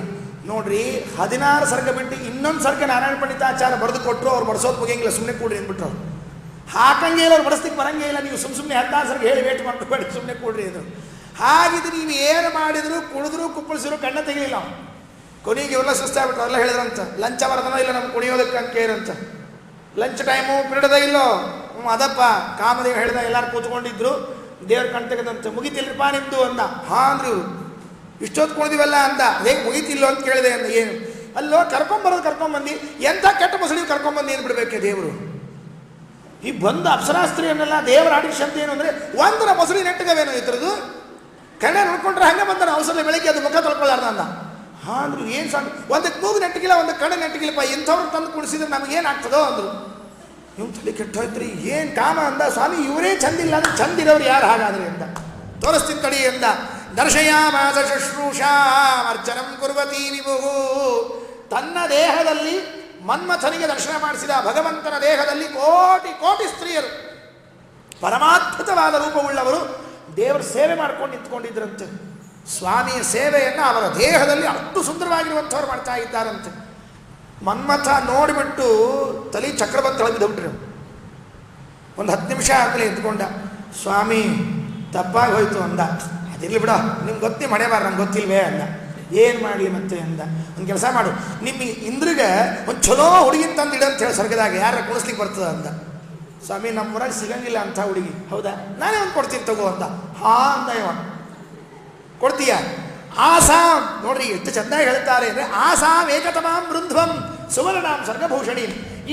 ನೋಡ್ರಿ 16 ಸರ್ಗ ಬಿಟ್ಟು ಇನ್ನೊಂದು ಸರ್ಗ ನಾರಾಯಣ ಪಂಡಿತಾಚಾರ್ಯ ಬರೆದು ಕೊಟ್ಟರು. ಅವ್ರು ಬಡಿಸೋದು ಮುಗಿಯಂಗಿಲ್ಲ, ಸುಮ್ಮನೆ ಕೂಡ್ರಿ ಅಂದ್ಬಿಟ್ರು. ಅವ್ರು ಹಾಕಂಗೆ ಇಲ್ಲ, ಅವ್ರು ಬಡಿಸ್ಲಿಕ್ಕೆ ಬರಂಗೇ ಇಲ್ಲ. ನೀವು ಸುಮ್ಮನೆ 16 ಸರ್ಗ ಹೇಳಿ ವೇಟ್ ಮಾಡ್ಕೊಬೇಡಿ, ಸುಮ್ಮನೆ ಕೂಡ್ರಿ ಅಂದರು. ಹಾಗಿದ್ದು ನೀವು ಏನು ಮಾಡಿದ್ರು, ಕುಡಿದ್ರು ಕುಪ್ಪಳಿಸಿದ್ರು ಕಣ್ಣ ತೆಗಿಲಿಲ್ಲ. ಕೊನೆಗೆ ಇವೆಲ್ಲ ಸುಸ್ತಾಗ್ಬಿಟ್ರು. ಅವರೆಲ್ಲ ಹೇಳಿದ್ರಂತ, ಲಂಚ ಬರೋದನೋ ಇಲ್ಲ ನಮ್ಗೆ ಕುಣಿಯೋದಕ್ಕೆ ಅಂತ ಕೇರಂತ. ಲಂಚ್ ಟೈಮು ಪಿರಿಯಡದ ಇಲ್ಲೋ, ಅದಪ್ಪ ಕಾಮದೇವ್ ಹೇಳ್ದ. ಎಲ್ಲರೂ ಕೂತ್ಕೊಂಡಿದ್ರು, ದೇವ್ರ ಕಣ್ ತೆಗೆದಂತೆ. ಮುಗಿತಿಲ್ರಿಪ್ಪ ನಿಮ್ಮದು ಅಂದ. ಹಾಂ ಅಂದ್ರಿ ಇವರು. ಇಷ್ಟೊತ್ತು ಕುಣಿದಿವಲ್ಲ ಅಂದ. ಹೇಗೆ ಮುಗಿತಿಲ್ಲೋ ಅಂತ ಕೇಳಿದೆ ಅಂದ. ಏನು ಅಲ್ಲೋ ಕರ್ಕೊಂಬರೋದು ಕರ್ಕೊಂಬಂದು, ಎಂಥ ಕೆಟ್ಟ ಮೊಸಳಿ ಕರ್ಕೊಂಬಂದು ಏನು ಬಿಡಬೇಕೆ ದೇವರು. ಈ ಬಂದು ಅಪ್ಸರಾಸ್ತ್ರೀಯನ್ನೆಲ್ಲ ದೇವರ ಆಡಿಷನ್ ಏನು ಅಂದರೆ ಒಂದರ ಮೊಸಳಿ ನೆಟ್ಟಗವೇನೋ ಇದ್ರದ್ದು ಕಣ್ಣೆ ನೋಡ್ಕೊಂಡ್ರೆ ಹಂಗೆ ಬಂದ ಅವಸರ ಬೆಳಗ್ಗೆ ಅದು ಮುಖ ತೊಳ್ಕೊಳ್ಳಾರ್ದ ಅಂದ. ಹಾಂ ಅಂದ್ರು. ಏನು ಸಣ್ಣ ಒಂದಕ್ಕೆ ಮೂಗು ನೆಟ್ಟಿಗಿಲ್ಲ, ಒಂದು ಕಣ್ಣೆ ನೆಟ್ಟಿಗಿಲ್ಲಪ್ಪ, ಇಂಥವ್ರು ತಂದು ಕುಡಿಸಿದ್ರೆ ನಮಗೇನಾಗ್ತದೋ ಅಂದರು. ಇವ್ ತಲೆ ಕೆಟ್ಟೋಯ್ತ್ರಿ. ಏನು ಕಾಮ ಅಂದ. ಸ್ವಾಮಿ ಇವರೇ ಚಂದಿಲ್ಲ ಅಂದ್ರೆ ಚಂದಿರೋರು ಯಾರು ಹಾಗಾದ್ರೆ ಅಂತ ತೋರಿಸ್ತೀನಿ ತಡಿ ಎಂದ. ದರ್ಶಯಾಮಾಸ ಶುಶ್ರೂಷಾರ್ಚನಂ ಕುರ್ವತಿ ವಿಭುಃ. ತನ್ನ ದೇಹದಲ್ಲಿ ಮನ್ಮಥನಿಗೆ ದರ್ಶನ ಮಾಡಿಸಿದ ಭಗವಂತನ ದೇಹದಲ್ಲಿ ಕೋಟಿ ಕೋಟಿ ಸ್ತ್ರೀಯರು ಪರಮಾದ್ಭುತವಾದ ರೂಪವುಳ್ಳವರು ದೇವರ ಸೇವೆ ಮಾಡ್ಕೊಂಡು ನಿಂತ್ಕೊಂಡಿದ್ರಂತೆ. ಸ್ವಾಮಿಯ ಸೇವೆಯನ್ನು ಅವರ ದೇಹದಲ್ಲಿ ಅಷ್ಟು ಸುಂದರವಾಗಿರುವಂಥವ್ರು ಮಾಡ್ತಾ ಇದ್ದಾರಂತೆ. ಮನ್ಮಥ ನೋಡಿಬಿಟ್ಟು ತಲೆ ಚಕ್ರ ಬಂದು ತಳಬಿದ್ಬಿಟ್ರು. ಒಂದು 10 ನಿಮಿಷ ಆಗಲೇ ಎದ್ಕೊಂಡ. ಸ್ವಾಮಿ ತಪ್ಪಾಗಿ ಹೋಯ್ತು ಅಂದ. ಅದಿರಲಿ ಬಿಡ, ನಿಮ್ಗೆ ಗೊತ್ತಿ ಮಳೆಬಾರ, ನಂಗೆ ಗೊತ್ತಿಲ್ವೇ ಅಂದ. ಏನು ಮಾಡಲಿ ಮತ್ತೆ ಅಂದ. ಒಂದು ಕೆಲಸ ಮಾಡು, ನಿಮ್ಮ ಇಂದ್ರಿಗೆ ಒಂದು ಚಲೋ ಹುಡುಗಿನ ತಂದು ಇಡ ಅಂತ ಹೇಳಿ ಸ್ವರ್ಗದಾಗ ಯಾರ ಕುಣಿಸ್ಲಿಕ್ಕೆ ಬರ್ತದ ಅಂದ. ಸ್ವಾಮಿ ನಮ್ಮೂರಾಗ ಸಿಗಂಗಿಲ್ಲ ಅಂಥ ಹುಡುಗಿ. ಹೌದಾ, ನಾನೇ ಒಂದು ಕೊಡ್ತೀನಿ ತಗೋ ಅಂದ. ಹಾಂ ಅಂದ. ಇವ ಕೊಡ್ತೀಯ? ಆಸಾಂ ನೋಡ್ರಿ ಎಷ್ಟು ಚೆನ್ನಾಗಿ ಹೇಳ್ತಾರೆ ಅಂದರೆ, ಆಸಾಂ ಏಕತಮಾಂ ಬೃಂಧ್ವಂ ಸುವರ್ಣಾಂ ಸರ್ಗಭೂಷಣಿ.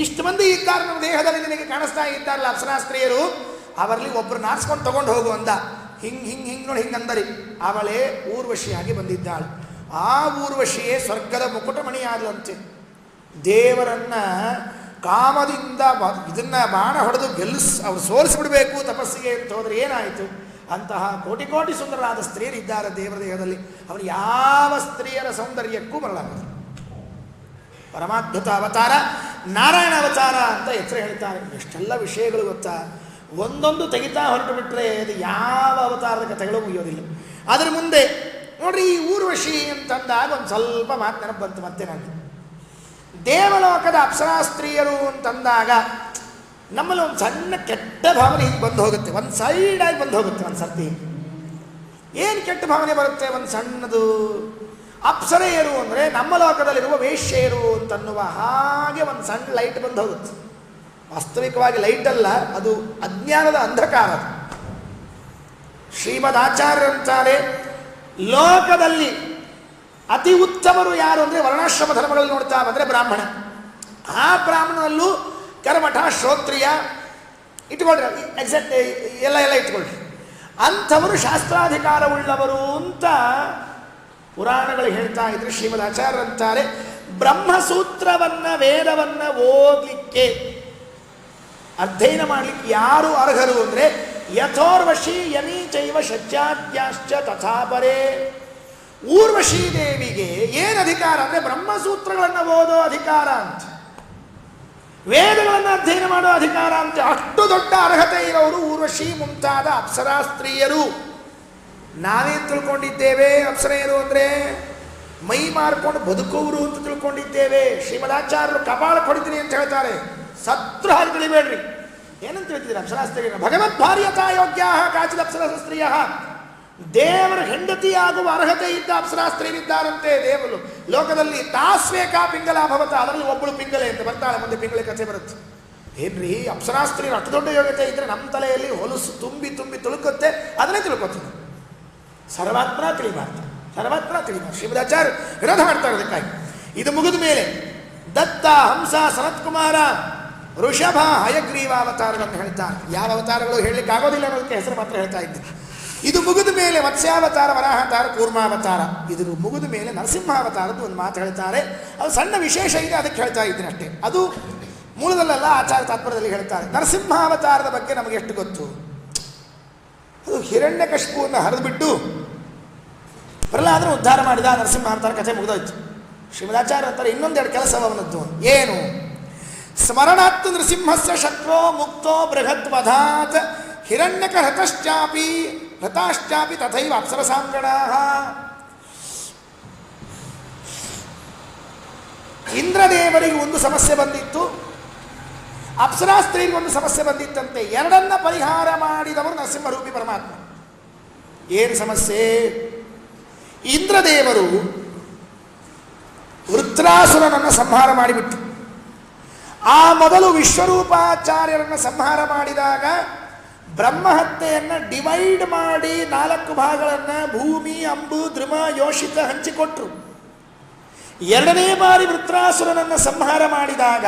ಇಷ್ಟು ಮಂದಿ ಇದ್ದಾರೆ ನಮ್ಮ ದೇಹದಲ್ಲಿ ನಿನಗೆ ಕಾಣಿಸ್ತಾ ಇದ್ದಾರಲ್ಲ ಅಪ್ಸರಾಸ್ತ್ರೀಯರು, ಅವರಲ್ಲಿ ಒಬ್ಬರು ನಾರ್ಸ್ಕೊಂಡು ತಗೊಂಡು ಹೋಗು ಅಂದ. ಹಿಂಗೆ ನೋಡಿ ಹಿಂಗೆ ಅಂದರಿ. ಅವಳೇ ಊರ್ವಶಿಯಾಗಿ ಬಂದಿದ್ದಾಳೆ. ಆ ಊರ್ವಶಿಯೇ ಸ್ವರ್ಗದ ಮುಕುಟಮಣಿ ಆದಲಂತೆ. ದೇವರನ್ನ ಕಾಮದಿಂದ ಇದನ್ನ ಬಾಣ ಹೊಡೆದು ಅವ್ರು ಸೋಲಿಸಿಬಿಡಬೇಕು ತಪಸ್ಸಿಗೆ ಅಂತ ಹೋದ್ರೆ ಏನಾಯಿತು? ಅಂತಹ ಕೋಟಿ ಕೋಟಿ ಸುಂದರರಾದ ಸ್ತ್ರೀಯರಿದ್ದಾರೆ ದೇವರ ದೇಹದಲ್ಲಿ. ಅವನು ಯಾವ ಸ್ತ್ರೀಯರ ಸೌಂದರ್ಯಕ್ಕೂ ಬರಲಾರದು. ಪರಮಾದ್ಭುತ ಅವತಾರ ನಾರಾಯಣ ಅವತಾರ ಅಂತ ಹೆಸರು ಹೇಳ್ತಾರೆ. ಎಷ್ಟೆಲ್ಲ ವಿಷಯಗಳು ಗೊತ್ತಾ? ಒಂದೊಂದು ತೆಗಿತಾ ಹೊರಟು ಬಿಟ್ಟರೆ ಅದು ಯಾವ ಅವತಾರದ ಕಥೆಗಳು ಮುಗಿಯೋದಿಲ್ಲ. ಅದರ ಮುಂದೆ ನೋಡ್ರಿ, ಈ ಊರ್ವಶಿ ಅಂತಂದಾಗ ಒಂದು ಸ್ವಲ್ಪ ಮಾತು ನೆನಪು ಬಂತು ಮತ್ತೆ ನನಗೆ. ದೇವಲೋಕದ ಅಪ್ಸರಾಸ್ತ್ರೀಯರು ಅಂತಂದಾಗ ನಮ್ಮಲ್ಲಿ ಒಂದು ಸಣ್ಣ ಕೆಟ್ಟ ಭಾವನೆ ಹಿಂಗೆ ಬಂದು ಹೋಗುತ್ತೆ, ಒಂದು ಸೈಡಾಗಿ ಬಂದು ಹೋಗುತ್ತೆ. ಒಂದು ಸರ್ತಿ ಏನು ಕೆಟ್ಟ ಭಾವನೆ ಬರುತ್ತೆ? ಒಂದು ಸಣ್ಣದು. ಅಪ್ಸರೆಯರು ಅಂದರೆ ನಮ್ಮ ಲೋಕದಲ್ಲಿರುವ ವೇಶ್ಯೆಯರು ಅಂತನ್ನುವ ಹಾಗೆ ಒಂದು ಸಣ್ಣ ಲೈಟ್ ಬಂದು ಹೋಗುತ್ತೆ. ವಾಸ್ತವಿಕವಾಗಿ ಲೈಟ್ ಅಲ್ಲ, ಅದು ಅಜ್ಞಾನದ ಅಂಧಕಾರ. ಶ್ರೀಮದ್ ಆಚಾರ್ಯರಂತಾರೆ, ಲೋಕದಲ್ಲಿ ಅತಿ ಉತ್ತಮರು ಯಾರು ಅಂದರೆ ವರ್ಣಾಶ್ರಮ ಧರ್ಮಗಳಲ್ಲಿ ನೋಡ್ತಾ ಬಂದರೆ ಬ್ರಾಹ್ಮಣ. ಆ ಬ್ರಾಹ್ಮಣನಲ್ಲೂ ಕರ್ಮಠ ಶ್ರೋತ್ರಿಯ ಇಟ್ಕೊಳ್ರಿ, ಎಕ್ಸಾಕ್ಟ್ ಎಲ್ಲ ಇಟ್ಕೊಳ್ರಿ. ಅಂಥವರು ಶಾಸ್ತ್ರಾಧಿಕಾರವುಳ್ಳವರು ಅಂತ ಪುರಾಣಗಳು ಹೇಳ್ತಾ ಇದ್ರೆ. ಶ್ರೀಮದ್ ಆಚಾರ್ಯರಂತಾರೆ, ಬ್ರಹ್ಮಸೂತ್ರವನ್ನು ವೇದವನ್ನು ಓದಲಿಕ್ಕೆ ಅಧ್ಯಯನ ಮಾಡಲಿಕ್ಕೆ ಯಾರು ಅರ್ಹರು ಅಂದರೆ ಯಥೋರ್ವಶಿ ಯಮೀ ಚೈವ ಶಜ್ಯಾದ್ಯಾಶ್ಚ ತಥಾಪರೇ. ಊರ್ವಶೀ ದೇವಿಗೆ ಏನು ಅಧಿಕಾರ ಅಂದರೆ ಬ್ರಹ್ಮಸೂತ್ರಗಳನ್ನು ಓದೋ ಅಧಿಕಾರ ಅಂತ, ವೇದಗಳನ್ನು ಅಧ್ಯಯನ ಮಾಡೋ ಅಧಿಕಾರ ಅಂತ. ಅಷ್ಟು ದೊಡ್ಡ ಅರ್ಹತೆ ಇರೋರು ಊರ್ವಶಿ ಮುಂತಾದ ಅಪ್ಸರಾ ಸ್ತ್ರೀಯರು. ನಾವೇನು ತಿಳ್ಕೊಂಡಿದ್ದೇವೆ? ಅಪ್ಸರೆಯರು ಅಂದರೆ ಮೈ ಮಾರ್ಕೊಂಡು ಬದುಕೋರು ಅಂತ ತಿಳ್ಕೊಂಡಿದ್ದೇವೆ. ಶ್ರೀಮದಾಚಾರ್ಯರು ಕಪಾಳ ಕೊಡ್ತೀನಿ ಅಂತ ಹೇಳ್ತಾರೆ. ಸತ್ರ ಹಾಗೆ ತಿಳಿಬೇಡ್ರಿ. ಏನಂತ ಹೇಳ್ತಿದ್ದೀರ ಅಪ್ಸರಾಸ್ತ್ರೀಯರ? ಭಗವದ್ಭಾರ್ಯತಾ ಯೋಗ್ಯ ಕಾಚಿದ ಅಪ್ಸರ ಸ್ತ್ರೀಯ. ದೇವರ ಹೆಂಡತಿಯಾಗುವ ಅರ್ಹತೆ ಇದ್ದ ಅಪ್ಸರಾಸ್ತ್ರೀಯರಿದ್ದಾರಂತೆ ದೇವರು ಲೋಕದಲ್ಲಿ. ತಾಸ್ವೇಕಾ ಪಿಂಗಲ ಭವತ, ಅದರಲ್ಲಿ ಒಬ್ಬಳು ಪಿಂಗಲೆ ಅಂತ ಬರ್ತಾಳೆ, ಮುಂದೆ ಪಿಂಗಳೆ ಕಥೆ ಬರುತ್ತೆ. ಏನ್ರಿ ಅಪ್ಸರಾಸ್ತ್ರೀಯರು ಅಷ್ಟು ದೊಡ್ಡ ಯೋಗ್ಯತೆ ಇದ್ದರೆ ನಮ್ಮ ತಲೆಯಲ್ಲಿ ಹೊಲಸು ತುಂಬಿ ತುಂಬಿ ತುಳುಕುತ್ತೆ, ಅದನ್ನೇ ತಿಳ್ಕೊತೀನಿ. ಸರ್ವಾತ್ಮ ತಿಳಿಬಾರ್ದು, ಸರ್ವಾತ್ಮ ತಿಳಿಬಾರ್ದು. ಶ್ರೀಮದಾಚಾರ್ಯ ವಿರೋಧ ಮಾಡ್ತಾರೆ ಅದಕ್ಕಾಗಿ. ಇದು ಮುಗಿದ ಮೇಲೆ ದತ್ತ, ಹಂಸ, ಸನತ್ಕುಮಾರ, ಋಷಭ, ಹಯಗ್ರೀವ ಅವತಾರಗಳನ್ನು ಹೇಳ್ತಾರೆ. ಯಾವ ಅವತಾರಗಳು ಹೇಳಲಿಕ್ಕೆ ಆಗೋದಿಲ್ಲ ಅನ್ನೋದಕ್ಕೆ ಹೆಸರು ಮಾತ್ರ ಹೇಳ್ತಾ ಇದ್ದೆ. ಇದು ಮುಗಿದ ಮೇಲೆ ಮತ್ಸ್ಯಾವತಾರ, ವರಾಹಾವತಾರ, ಕೂರ್ಮಾವತಾರ. ಇದು ಮುಗಿದ ಮೇಲೆ ನರಸಿಂಹಾವತಾರದ್ದು ಒಂದು ಮಾತು ಹೇಳ್ತಾರೆ. ಅದು ಸಣ್ಣ ವಿಶೇಷ ಇದೆ, ಅದಕ್ಕೆ ಹೇಳ್ತಾ ಇದ್ದೀನಿ ಅಷ್ಟೇ. ಅದು ಮೂಲದಲ್ಲೆಲ್ಲ ಆಚಾರ ತಾತ್ಪರ್ಯದಲ್ಲಿ ಹೇಳ್ತಾರೆ. ನರಸಿಂಹಾವತಾರದ ಬಗ್ಗೆ ನಮಗೆ ಎಷ್ಟು ಗೊತ್ತು? ಅದು ಹಿರಣ್ಯಕಶಿಪುವನ್ನು ಹರಿದುಬಿಟ್ಟು ಪ್ರಹ್ಲಾದನ ಉದ್ಧಾರ ಮಾಡಿದ ನರಸಿಂಹಾವತಾರ ಕಥೆ ಮುಗಿದೋಯ್ತು. ಶ್ರೀಮದಾಚಾರ್ಯ ಅಂತಾರೆ ಇನ್ನೊಂದೆರಡು ಕೆಲಸ ಅವನದ್ದು. ಏನು? ಸ್ಮರಣಾತ್ ನೃಸಿಂಹಸ್ಯ ಶತ್ರೋ ಮುಕ್ತೋ ಬೃಹದ್ವಧಾತ್ ಹಿರಣ್ಯಕ ಹೃತಾಶ್ಚಾಪಿ ತಥೈವ ಅಪ್ಸರಸಾಂಗಣಾಃ. ಇಂದ್ರದೇವರಿಗೆ ಒಂದು ಸಮಸ್ಯೆ ಬಂದಿತ್ತು, ಅಪ್ಸರಾಸ್ತ್ರೀಗೆ ಒಂದು ಸಮಸ್ಯೆ ಬಂದಿತ್ತಂತೆ. ಎರಡನ್ನ ಪರಿಹಾರ ಮಾಡಿದವರು ನರಸಿಂಹರೂಪಿ ಪರಮಾತ್ಮ. ಏನು ಸಮಸ್ಯೆ? ಇಂದ್ರದೇವರು ವೃತ್ರಾಸುರನನ್ನು ಸಂಹಾರ ಮಾಡಿಬಿಟ್ಟು, ಆ ಮೊದಲು ವಿಶ್ವರೂಪಾಚಾರ್ಯರನ್ನು ಸಂಹಾರ ಮಾಡಿದಾಗ ಬ್ರಹ್ಮಹತ್ಯೆಯನ್ನು ಡಿವೈಡ್ ಮಾಡಿ 4 ಭಾಗಗಳನ್ನು ಭೂಮಿ, ಅಂಬು, ಧ್ರುವ, ಯೋಷಿತ ಹಂಚಿಕೊಟ್ರು. ಎರಡನೇ ಬಾರಿ ವೃತ್ರಾಸುರನನ್ನು ಸಂಹಾರ ಮಾಡಿದಾಗ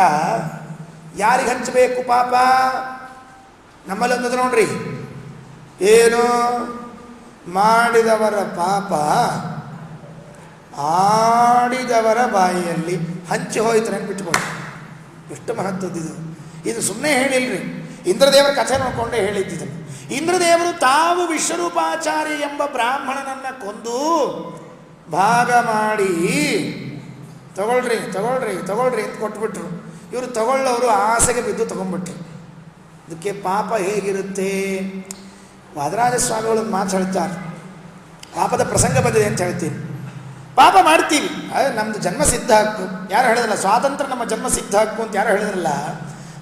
ಯಾರಿಗೆ ಹಂಚಬೇಕು ಪಾಪ? ನಮ್ಮಲ್ಲೊಂದು ನೋಡ್ರಿ, ಏನು ಮಾಡಿದವರ ಪಾಪ ಆಡಿದವರ ಬಾಯಿಯಲ್ಲಿ ಹಂಚಿ ಹೋಯ್ತು. ನೆನ್ಪಿಟ್ಕೊಂಡು ಎಷ್ಟು ಮಹತ್ವದ್ದಿದು. ಇದು ಸುಮ್ಮನೆ ಹೇಳಿಲ್ರಿ, ಇಂದ್ರದೇವರ ಕಥೆ ನೋಡಿಕೊಂಡೇ ಹೇಳಿದ್ದಿದ್ದನು. ಇಂದ್ರದೇವರು ತಾವು ವಿಶ್ವರೂಪಾಚಾರ್ಯ ಎಂಬ ಬ್ರಾಹ್ಮಣನನ್ನು ಕೊಂದು ಭಾಗ ಮಾಡಿ ತಗೊಳ್ರಿ ತಗೊಳ್ರಿ ತಗೊಳ್ರಿ ಅಂತ ಕೊಟ್ಬಿಟ್ರು. ಇವರು ತಗೊಳ್ಳೋರು ಆಸೆಗೆ ಬಿದ್ದು ತಗೊಂಡ್ಬಿಟ್ರು. ಅದಕ್ಕೆ ಪಾಪ ಹೇಗಿರುತ್ತೆ? ವಾದರಾಜ ಸ್ವಾಮಿಗಳು ಮಾತು ಹೇಳ್ತಾರೆ, ಪಾಪದ ಪ್ರಸಂಗ ಬಂದಿದೆ ಅಂತ ಹೇಳ್ತೀನಿ. ಪಾಪ ಮಾಡ್ತೀವಿ, ಅದು ನಮ್ಮದು ಜನ್ಮ ಸಿದ್ಧ ಹಕ್ಕು. ಯಾರು ಹೇಳಿದ್ರಲ್ಲ ಸ್ವಾತಂತ್ರ್ಯ ನಮ್ಮ ಜನ್ಮ ಸಿದ್ಧ ಹಕ್ಕು ಅಂತ ಯಾರು ಹೇಳಿದ್ರಲ್ಲ,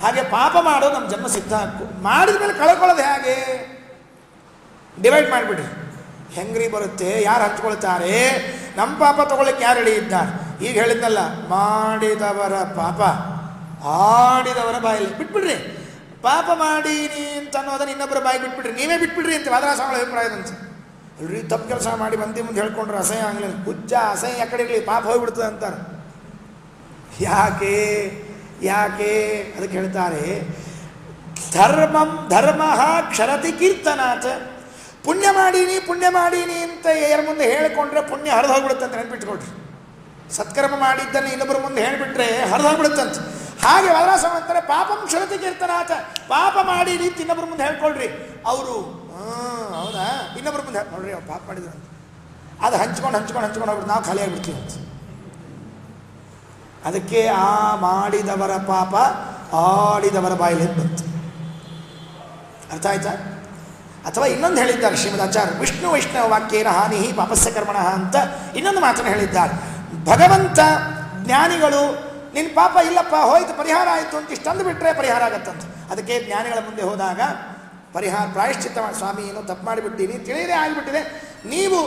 ಹಾಗೆ ಪಾಪ ಮಾಡೋದು ನಮ್ಮ ಜನ್ಮ ಸಿದ್ಧ ಹಕ್ಕು. ಮಾಡಿದ ಮೇಲೆ ಕಳ್ಕೊಳ್ಳೋದು ಹೇಗೆ? ಡಿವೈಡ್ ಮಾಡಿಬಿಡ್ರಿ. ಹೆಂಗ್ರಿ ಬರುತ್ತೆ? ಯಾರು ಹಂಚ್ಕೊಳ್ತಾರೆ? ನಮ್ಮ ಪಾಪ ತಗೊಳ್ಳಿಕ್ಕೆ ಯಾರು ರೆಡಿ ಇದ್ದಾರೆ? ಈಗ ಹೇಳಿದ್ನಲ್ಲ, ಮಾಡಿದವರ ಪಾಪ ಆಡಿದವರ ಬಾಯಲ್ಲಿ ಬಿಟ್ಬಿಡ್ರಿ. ಪಾಪ ಮಾಡೀನಿ ಅಂತ ಅನ್ನೋದನ್ನು ಇನ್ನೊಬ್ಬರ ಬಾಯಿ ಬಿಟ್ಬಿಡ್ರಿ, ನೀವೇ ಬಿಟ್ಬಿಡ್ರಿ ಅಂತ ವಾದರಾಜಗಳ ಅಭಿಪ್ರಾಯದಂತೆ. ಅಲ್ರಿ, ತಪ್ಪು ಕೆಲಸ ಮಾಡಿ ಬಂದಿ ಮುಂದೆ ಹೇಳ್ಕೊಂಡ್ರೆ ಅಸಹ್ಯ ಆಗಲಿಲ್ಲ, ಪೂಜ್ಯ ಅಸಹ್ಯ ಕಡೆ ಇರಲಿ, ಪಾಪ ಹೋಗ್ಬಿಡ್ತದೆ ಅಂತಾರೆ. ಯಾಕೆ ಯಾಕೆ ಅದಕ್ಕೆ ಹೇಳ್ತಾರೆ, ಧರ್ಮ ಕ್ಷರತಿ ಕೀರ್ತನಾಥ. ಪುಣ್ಯ ಮಾಡೀನಿ ಅಂತ ಯಾರ ಮುಂದೆ ಹೇಳಿಕೊಂಡ್ರೆ ಪುಣ್ಯ ಹರಿದು ಹೋಗ್ಬಿಡುತ್ತಂತ ನೆನ್ಪಿಟ್ಕೊಳ್ರಿ. ಸತ್ಕರ್ಮ ಮಾಡಿದ್ದನ್ನು ಇನ್ನೊಬ್ಬರ ಮುಂದೆ ಹೇಳಿಬಿಟ್ರೆ ಹರಿದು ಹೋಗ್ಬಿಡುತ್ತಂತೆ. ಹಾಗೆ ವಾದರಾಜ ಅಂತಾರೆ, ಪಾಪಂ ಕ್ಷರತಿ ಕೀರ್ತನಾಥ. ಪಾಪ ಮಾಡೀನಿ ಅಂತ ಇನ್ನೊಬ್ಬರ ಮುಂದೆ ಹೇಳ್ಕೊಳ್ರಿ. ಅವರು ಹೌದಾ, ಇನ್ನೊಬ್ಬರ ಮುಂದೆ ನೋಡ್ರಿ ಅವ್ರು ಪಾಪ ಮಾಡಿದ್ರು ಅಂತ ಅದು ಹಂಚ್ಕೊಂಡು ಹೋಗ್ಬಿಟ್ಟು ನಾವು ಖಾಲಿ ಆಗಿಬಿಡ್ತೀವಿ ಅಂತ. ಅದಕ್ಕೆ ಆ ಮಾಡಿದವರ ಪಾಪ ಆಡಿದವರ ಬಾಯಲ್ಲಿ ಬಂತು. ಅರ್ಥ ಆಯ್ತಾ? ಅಥವಾ ಇನ್ನೊಂದು ಹೇಳಿದ್ದಾರೆ ಶ್ರೀಮದಾಚಾರ್ಯ, ವಿಷ್ಣು ವೈಷ್ಣವ ವಾಕ್ಯೇನ ಹಾನಿ ಪಾಪಸ್ಯ ಕರ್ಮಣ ಅಂತ ಇನ್ನೊಂದು ಮಾತನ್ನು ಹೇಳಿದ್ದಾರೆ. ಭಗವಂತ ಜ್ಞಾನಿಗಳು ನಿನ್ನ ಪಾಪ ಇಲ್ಲಪ್ಪ ಹೋಯ್ತು ಪರಿಹಾರ ಆಯಿತು ಅಂತ ಇಷ್ಟಂದು ಬಿಟ್ಟರೆ ಪರಿಹಾರ ಆಗತ್ತಂತ. ಅದಕ್ಕೆ ಜ್ಞಾನಿಗಳ ಮುಂದೆ ಹೋದಾಗ ಪರಿಹಾರ ಪ್ರಾಯಶ್ಚಿತ್ತ ಮಾಡಿ, ಸ್ವಾಮಿ ಏನೋ ತಪ್ಪು ಮಾಡಿಬಿಟ್ಟಿನಿ, ತಿಳಿಯದೇ ಆಗಿಬಿಟ್ಟಿದೆ, ನೀವು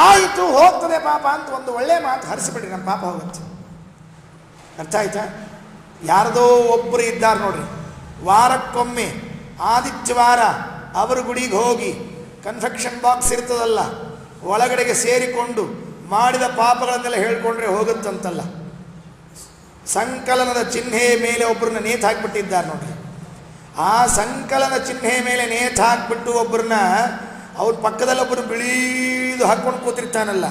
ಆಯಿತು ಹೋಗ್ತದೆ ಪಾಪ ಅಂತ ಒಂದು ಒಳ್ಳೆ ಮಾತು ಹರಿಸಿಬಿಡ್ರಿ, ನಮ್ಮ ಪಾಪ ಹೋಗುತ್ತೆ. ಅರ್ಥ ಆಯ್ತಾ? ಯಾರದೋ ಒಬ್ಬರು ಇದ್ದಾರೆ ನೋಡ್ರಿ, ವಾರಕ್ಕೊಮ್ಮೆ ಆದಿತ್ಯವಾರ ಅವರ ಗುಡಿಗೆ ಹೋಗಿ ಕನ್ಫೆಕ್ಷನ್ ಬಾಕ್ಸ್ ಇರ್ತದಲ್ಲ, ಒಳಗಡೆಗೆ ಸೇರಿಕೊಂಡು ಮಾಡಿದ ಪಾಪಗಳನ್ನೆಲ್ಲ ಹೇಳ್ಕೊಂಡ್ರೆ ಹೋಗುತ್ತಂತಲ್ಲ. ಸಂಕಲನದ ಚಿಹ್ನೆ ಮೇಲೆ ಒಬ್ಬರನ್ನ ನೇತು ಹಾಕಿಬಿಟ್ಟಿದ್ದಾರೆ ನೋಡ್ರಿ. ಆ ಸಂಕಲನ ಚಿಹ್ನೆ ಮೇಲೆ ನೇತು ಹಾಕಿಬಿಟ್ಟು ಒಬ್ಬರನ್ನ ಅವ್ರ ಪಕ್ಕದಲ್ಲಿ ಒಬ್ಬರು ಬಿಳೀದು ಹಾಕ್ಕೊಂಡು ಕೂತಿರ್ತಾನಲ್ಲ,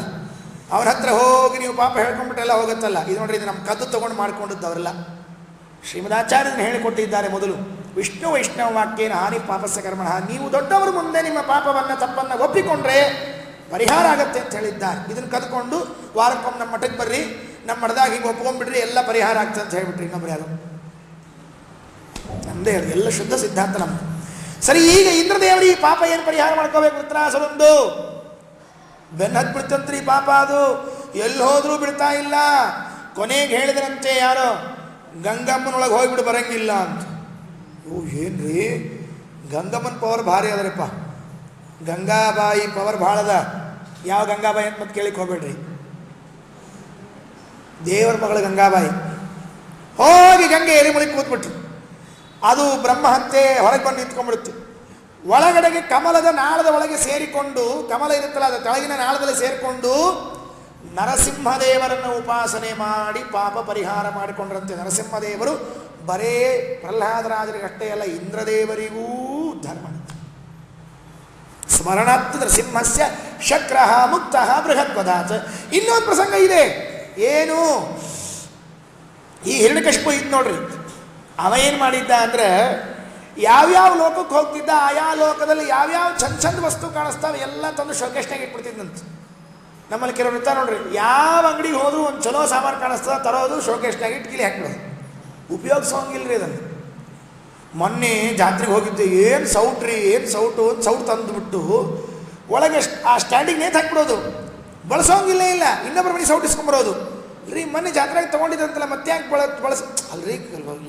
ಅವ್ರ ಹತ್ರ ಹೋಗಿ ನೀವು ಪಾಪ ಹೇಳ್ಕೊಂಡ್ಬಿಟ್ಟೆಲ್ಲ ಹೋಗುತ್ತಲ್ಲ. ಇದು ನೋಡ್ರಿ, ಇದು ನಮ್ಮ ಕದ್ದು ತೊಗೊಂಡು ಮಾಡ್ಕೊಂಡದ್ದು ಅವರೆಲ್ಲ. ಶ್ರೀಮದಾಚಾರ್ಯರನ್ನು ಹೇಳಿಕೊಟ್ಟಿದ್ದಾರೆ ಮೊದಲು, ವಿಷ್ಣು ವೈಷ್ಣವ ವಾಕ್ಯೇನ ಹಾನಿ ಪಾಪಸ್ಯ ಕರ್ಮಣ. ನೀವು ದೊಡ್ಡವರು ಮುಂದೆ ನಿಮ್ಮ ಪಾಪವನ್ನು ತಪ್ಪನ್ನು ಒಪ್ಪಿಕೊಂಡ್ರೆ ಪರಿಹಾರ ಆಗತ್ತೆ ಅಂತ ಹೇಳಿದ್ದಾರೆ. ಇದನ್ನು ಕದ್ಕೊಂಡು ವಾರಕ್ಕೊಮ್ಮೆ ನಮ್ಮ ಮಠಕ್ಕೆ ಬರ್ರಿ, ನಮ್ಮ ಮಠದಾಗ ಹಿಂಗೆ ಒಪ್ಕೊಂಡ್ಬಿಡ್ರಿ, ಎಲ್ಲ ಪರಿಹಾರ ಆಗ್ತದೆ ಅಂತ ಹೇಳ್ಬಿಟ್ರಿ. ಇನ್ನೊಬ್ರು ಯಾರು ನಮ್ಮದೇ ಹೇಳಿ, ಎಲ್ಲ ಶುದ್ಧ ಸಿದ್ಧಾಂತ ನಮ್ಮದು. ಸರಿ, ಈಗ ಇಂದ್ರದೇವರಿಗೆ ಪಾಪ ಏನು ಪರಿಹಾರ ಮಾಡ್ಕೋಬೇಕು? ವೃತ್ರಾಸುರಂದು ಬೆನ್ನು ಹತ್ತು ಬಿಡ್ತಂತ್ರಿ ಪಾಪ, ಅದು ಎಲ್ಲಿ ಹೋದ್ರೂ ಬಿಡ್ತಾ ಇಲ್ಲ. ಕೊನೆಗೆ ಹೇಳಿದ್ರಂತೆ ಯಾರೋ, ಗಂಗಮ್ಮನೊಳಗೆ ಹೋಗ್ಬಿಟ್ಟು ಬರಂಗಿಲ್ಲ ಅಂತ. ಏನ್ರಿ, ಗಂಗಮ್ಮನ ಪವರ್ ಭಾರಿ ಅದರಪ್ಪ, ಗಂಗಾಬಾಯಿ ಪವರ್ ಭಾಳ ಅದ. ಯಾವ ಗಂಗಾಬಾಯಿ ಅಂತ ಮತ್ತೆ ಕೇಳಿಕ್ಕೆ ಹೋಗ್ಬೇಡ್ರಿ, ದೇವರ ಮಗಳು ಗಂಗಾಬಾಯಿ ಹೋಗಿ ಗಂಗೆ ಎಲೆ ಮುಳಿಗೆ ಕೂತ್ಬಿಟ್ರು. ಅದು ಬ್ರಹ್ಮಹತ್ಯೆ ಹೊರಗೆ ಬಂದು ನಿಂತ್ಕೊಂಡ್ಬಿಡುತ್ತೆ. ಒಳಗಡೆಗೆ ಕಮಲದ ನಾಳದ ಒಳಗೆ ಸೇರಿಕೊಂಡು, ಕಮಲ ಇರುತ್ತಲ್ಲ ಅದು ಕೆಳಗಿನ ನಾಳದಲ್ಲಿ ಸೇರಿಕೊಂಡು ನರಸಿಂಹದೇವರನ್ನು ಉಪಾಸನೆ ಮಾಡಿ ಪಾಪ ಪರಿಹಾರ ಮಾಡಿಕೊಂಡ್ರಂತೆ. ನರಸಿಂಹದೇವರು ಬರೇ ಪ್ರಹ್ಲಾದರಾಜರಿಗಷ್ಟೇ ಅಲ್ಲ, ಇಂದ್ರದೇವರಿಗೂ ಧರ್ಮ. ಸ್ಮರಣಾತ್ ನರಸಿಂಹಸ್ಯ ಶಕ್ರಃ ಮುಕ್ತಃ ಬೃಹತ್ಪದಾತ್. ಇನ್ನೊಂದು ಪ್ರಸಂಗ ಇದೆ. ಏನು? ಈ ಹಿರಣ್ಯಕಶಿಪು ಇದ್ದು ನೋಡ್ರಿ, ಅವ ಏನು ಮಾಡಿದ್ದ ಅಂದರೆ, ಯಾವ್ಯಾವ ಲೋಕಕ್ಕೆ ಹೋಗ್ತಿದ್ದ ಆಯಾ ಲೋಕದಲ್ಲಿ ಯಾವ್ಯಾವ ಚಂದ ವಸ್ತು ಕಾಣಿಸ್ತಾವೆ ಎಲ್ಲ ತಂದು ಶೋಕೇಶ್ನಾಗ ಇಟ್ಬಿಡ್ತಿದ್ದಂತೆ. ನಮ್ಮಲ್ಲಿ ಕೆಲವರು ಇರ್ತಾರೆ ನೋಡ್ರಿ, ಯಾವ ಅಂಗಡಿಗೆ ಹೋದ್ರು ಒಂದು ಚಲೋ ಸಾಮಾನು ಕಾಣಿಸ್ತದ ತರೋದು, ಶೋಕೇಶ್ನಾಗ ಇಟ್ಟು ಗಿಲಿ ಹಾಕ್ಬಿಡೋದು, ಉಪಯೋಗಿಸೋಂಗಿಲ್ರಿ ಅದನ್ನು. ಮೊನ್ನೆ ಜಾತ್ರೆಗೆ ಹೋಗಿದ್ದೆ, ಏನು ಸೌಟ್ರಿ, ಏನು ಸೌಟು, ಒಂದು ಸೌಟ್ ತಂದುಬಿಟ್ಟು ಒಳಗೆ ಆ ಸ್ಟ್ಯಾಂಡಿಗೆ ನೇತು ಹಾಕ್ಬಿಡೋದು, ಬಳಸೋಂಗಿಲ್ಲ, ಇನ್ನೊಬ್ಬರ ಮನೆ ಸೌಟ್ ಇಸ್ಕೊಂಬರೋದು. ಅಲ್ರಿ ಮೊನ್ನೆ ಜಾತ್ರೆಗೆ ತೊಗೊಂಡಿದ್ದಂತಲ್ಲ ಮತ್ತೆ ಯಾಕೆ ಬಳಸ ಅಲ್ರಿ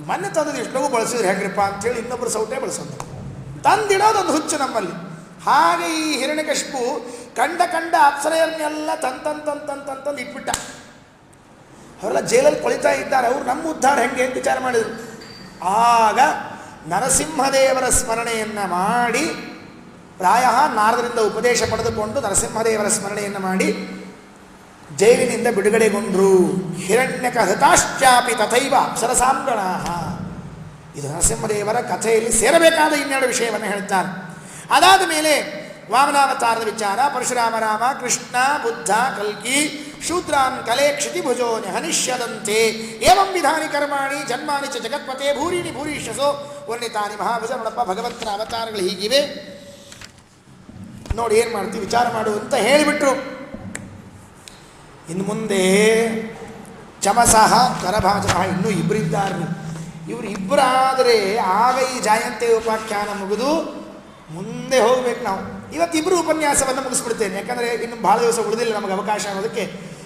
ಮೊನ್ನೆ ತಂದದ್ದು ಎಷ್ಟೋ ಬಳಸಿದ್ರೆ ಹೆಂಗ್ರಿಪ್ಪ ಅಂಥೇಳಿ ಇನ್ನೊಬ್ಬರು ಸೌಟೆ ಬಳಸೋದು, ತಂದಿಡೋದೊಂದು ಹುಚ್ಚು ನಮ್ಮಲ್ಲಿ. ಹಾಗೆ ಈ ಹಿರಣ್ಯಕಶಿಪು ಕಂಡ ಅಪ್ಸರೆಯನ್ನೆಲ್ಲ ತಂತಂದು ಇಟ್ಬಿಟ್ಟ. ಅವರೆಲ್ಲ ಜೈಲಲ್ಲಿ ಕೊಳಿತಾ ಇದ್ದಾರೆ, ಅವ್ರು ನಮ್ಮ ಉದ್ಧಾರ ಹೆಂಗೆ ಅಂತ ವಿಚಾರ ಮಾಡಿದರು. ಆಗ ನರಸಿಂಹದೇವರ ಸ್ಮರಣೆಯನ್ನು ಮಾಡಿ, ಪ್ರಾಯ ನಾರದರಿಂದ ಉಪದೇಶ ಪಡೆದುಕೊಂಡು ನರಸಿಂಹದೇವರ ಸ್ಮರಣೆಯನ್ನು ಮಾಡಿ ಜೈಲಿನಿಂದ ಬಿಡುಗಡೆಗೊಂಡ್ರು. ಹಿರಣ್ಯಕ ಹೃತಾಶ್ಚಾಪಿ ತಥೈವ ಅಪ್ಸರಸಾಂಗಣ. ಇದು ನರಸಿಂಹದೇವರ ಕಥೆಯಲ್ಲಿ ಸೇರಬೇಕಾದ ಇನ್ನೆರಡು ವಿಷಯವನ್ನು ಹೇಳ್ತಾರೆ. ಅದಾದ ಮೇಲೆ ವಾಮನಾವತಾರದ ವಿಚಾರ, ಪರಶುರಾಮ ರಾಮ ಕೃಷ್ಣ ಬುದ್ಧ ಕಲ್ಕಿ ಶೂದ್ರಾನ್ ಕಲೆ ಕ್ಷಿತಿಭುಜೋ ಹನಿಷ್ಯದಂತೆ ಏವಂ ವಿಧಾನಿ ಕರ್ಮಾಣಿ ಜನ್ಮಾನಿ ಚ ಜಗತ್ಪತೆ ಭೂರಿಣಿ ಭೂರೀಶಸೋ ವರ್ಣಿತಾನಿ ಮಹಾಭುಜ. ನೋಡಪ್ಪ, ಭಗವಂತನ ಅವತಾರಗಳು ಹೀಗಿವೆ ನೋಡಿ, ಏನು ಮಾಡ್ತೀವಿ ವಿಚಾರ ಮಾಡು ಅಂತ ಹೇಳಿಬಿಟ್ರು. ಇನ್ನು ಮುಂದೆ ಚಮಸಃ ಕರಭಾಜ ಇನ್ನೂ ಇಬ್ಬರಿದ್ದಾರೆ. ಇವರು ಇಬ್ಬರಾದರೆ ಆಗ ಈ ಜಾಯಂತೆ ಉಪಾಖ್ಯಾನ ಮುಗಿದು ಮುಂದೆ ಹೋಗ್ಬೇಕು. ನಾವು ಇವತ್ತಿಬ್ಬರು ಉಪನ್ಯಾಸವನ್ನು ಮುಗಿಸ್ಬಿಡ್ತೇನೆ, ಯಾಕಂದರೆ ಇನ್ನು ಭಾಳ ದಿವಸ ಉಳಿದಿಲ್ಲ ನಮಗೆ ಅವಕಾಶ ಅನ್ನೋದಕ್ಕೆ.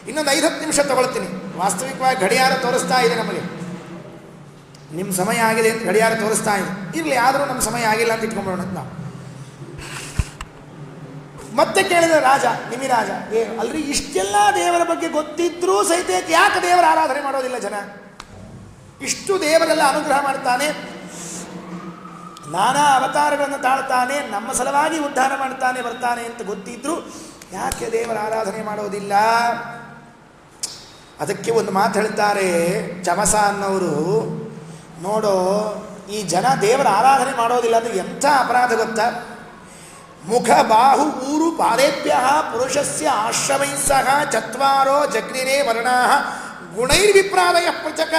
ಇನ್ನೊಂದು 5-10 ನಿಮಿಷ ತಗೊಳ್ತೀನಿ. ವಾಸ್ತವಿಕವಾಗಿ ಗಡಿಯಾರ ತೋರಿಸ್ತಾ ಇದೆ ನಮಗೆ, ನಿಮ್ಮ ಸಮಯ ಆಗಿದೆ ಅಂತ ಗಡಿಯಾರ ತೋರಿಸ್ತಾ ಇದೆ. ಇರಲಿ, ಆದರೂ ನಮ್ಮ ಸಮಯ ಆಗಿಲ್ಲ ಅಂತ ಇಟ್ಕೊಂಡ್ಬಿಡೋಣ ನಾವು. ಮತ್ತೆ ಕೇಳಿದ ರಾಜ, ನಿಮಿರಾಜ, ಅಲ್ರಿ ಇಷ್ಟೆಲ್ಲ ದೇವರ ಬಗ್ಗೆ ಗೊತ್ತಿದ್ರೂ ಸಹಿತ ಯಾಕೆ ದೇವರ ಆರಾಧನೆ ಮಾಡೋದಿಲ್ಲ ಜನ? ಇಷ್ಟು ದೇವರೆಲ್ಲ ಅನುಗ್ರಹ ಮಾಡ್ತಾನೆ, ನಾನಾ ಅವತಾರಗಳನ್ನು ತಾಳ್ತಾನೆ, ನಮ್ಮ ಸಲುವಾಗಿ ಉದ್ಧಾರ ಮಾಡ್ತಾನೆ ಬರ್ತಾನೆ ಅಂತ ಗೊತ್ತಿದ್ರು ಯಾಕೆ ದೇವರ ಆರಾಧನೆ ಮಾಡೋದಿಲ್ಲ? ಅದಕ್ಕೆ ಒಂದು ಮಾತು ಹೇಳ್ತಾರೆ ಚಮಸ ಅನ್ನೋರು, ನೋಡೋ ಈ ಜನ ದೇವರ ಆರಾಧನೆ ಮಾಡೋದಿಲ್ಲ ಅಂದರೆ ಎಂಥ ಅಪರಾಧ ಗೊತ್ತಾ? ಮುಖ ಬಾಹು ಊರು ಪಾದೇಭ್ಯ ಪುರುಷಸ್ಯ ಆಶ್ರಮೈ ಸಹ ಚತ್ವಾರೋ ಜಗ್ನಿರೇ ವರ್ಣಾ ಗುಣೈರ್ವಿಪ್ರಾದಯ ಪೃಚಕ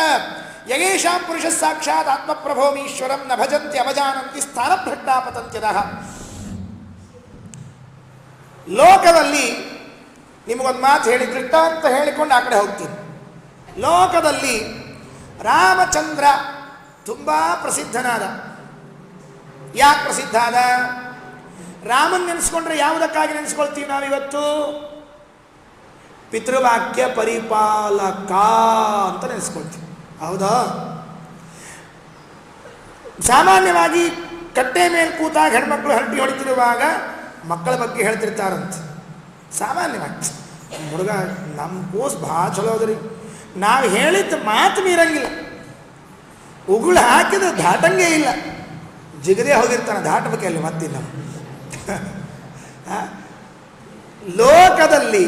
ಯಗೇಶಾಂ ಪುರುಷ ಸಾಕ್ಷಾತ್ ಆತ್ಮಪ್ರಭೋಮೀಶ್ವರಂ ನ ಭಜಂತಿ ಅವಜಾನಂತಿ ಸ್ಥಾನಭ್ರಷ್ಟಾಪತಂತ್ಯದಃ. ಲೋಕದಲ್ಲಿ ನಿಮಗೊಂದು ಮಾತು ಹೇಳಿ ದೃಷ್ಟಾಂತ ಹೇಳಿಕೊಂಡು ಆ ಕಡೆ ಹೋಗ್ತೀನಿ. ಲೋಕದಲ್ಲಿ ರಾಮಚಂದ್ರ ತುಂಬ ಪ್ರಸಿದ್ಧನಾದ. ಯಾಕೆ ಪ್ರಸಿದ್ಧ ಆದ? ರಾಮನ್ ನೆನೆಸ್ಕೊಂಡ್ರೆ ಯಾವುದಕ್ಕಾಗಿ ನೆನೆಸ್ಕೊಳ್ತೀವಿ ನಾವಿವತ್ತು? ಪಿತೃವಾಕ್ಯ ಪರಿಪಾಲಕ ಅಂತ ನೆನೆಸ್ಕೊಳ್ತೀವಿ, ಹೌದಾ? ಸಾಮಾನ್ಯವಾಗಿ ಕಟ್ಟೆ ಮೇಲೆ ಕೂತಾಗ ಹೆಣ್ಮಕ್ಳು ಹರಟಿ ಹೊಡಿತಿರುವಾಗ ಮಕ್ಕಳ ಬಗ್ಗೆ ಹೇಳ್ತಿರ್ತಾರಂತೆ. ಸಾಮಾನ್ಯವಾಗಿ ಹುಡುಗ ನಮ್ಮ ಕೋಸ್ ಭಾಳ ಚಲೋ ಅದ್ರಿ, ನಾವು ಹೇಳಿದ ಮಾತು ಮೀರಂಗಿಲ್ಲ, ಉಗುಳು ಹಾಕಿದ್ರೆ ದಾಟಂಗೇ ಇಲ್ಲ, ಜಿಗದೇ ಹೋಗಿರ್ತಾನೆ, ದಾಟಬೇಕಲ್ಲಿ ಮತ್ತಿಲ್ಲ. ಲೋಕದಲ್ಲಿ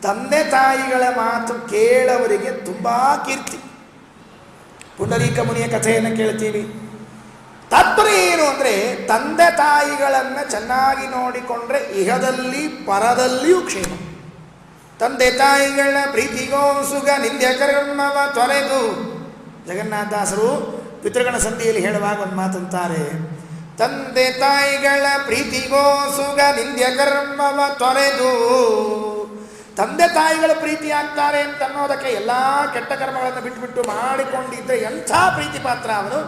ತಂದೆ ತಾಯಿಗಳ ಮಾತು ಕೇಳವರಿಗೆ ತುಂಬ ಕೀರ್ತಿ. ಪುಂಡರೀಕ ಮುನಿಯ ಕಥೆಯನ್ನು ಕೇಳ್ತೀವಿ. ತಾತ್ಪರ್ಯ ಏನು ಅಂದರೆ, ತಂದೆ ತಾಯಿಗಳನ್ನು ಚೆನ್ನಾಗಿ ನೋಡಿಕೊಂಡ್ರೆ ಇಹದಲ್ಲಿ ಪರದಲ್ಲಿಯೂ ಕ್ಷೇಮ. ತಂದೆ ತಾಯಿಗಳ ಪ್ರೀತಿಗೋ ಸುಗ ನಿಂದ್ಯ ಕರ್ಮವ ತೊರೆದು. ಜಗನ್ನಾಥದಾಸರು ಪಿತೃಗಣ ಸಂಧಿಯಲ್ಲಿ ಹೇಳುವಾಗ ಒಂದು ಮಾತಂತಾರೆ, ತಂದೆ ತಾಯಿಗಳ ಪ್ರೀತಿಗೋ ಸುಗ ನಿಂದ್ಯ ಕರ್ಮವ ತೊರೆದು. ತಂದೆ ತಾಯಿಗಳ ಪ್ರೀತಿ ಆಗ್ತಾರೆ ಅಂತ ಅನ್ನೋದಕ್ಕೆ ಎಲ್ಲ ಕೆಟ್ಟ ಕರ್ಮಗಳನ್ನು ಬಿಟ್ಟುಬಿಟ್ಟು ಮಾಡಿಕೊಂಡಿದ್ದರೆ ಎಂಥ ಪ್ರೀತಿ ಪಾತ್ರ ಅವನು.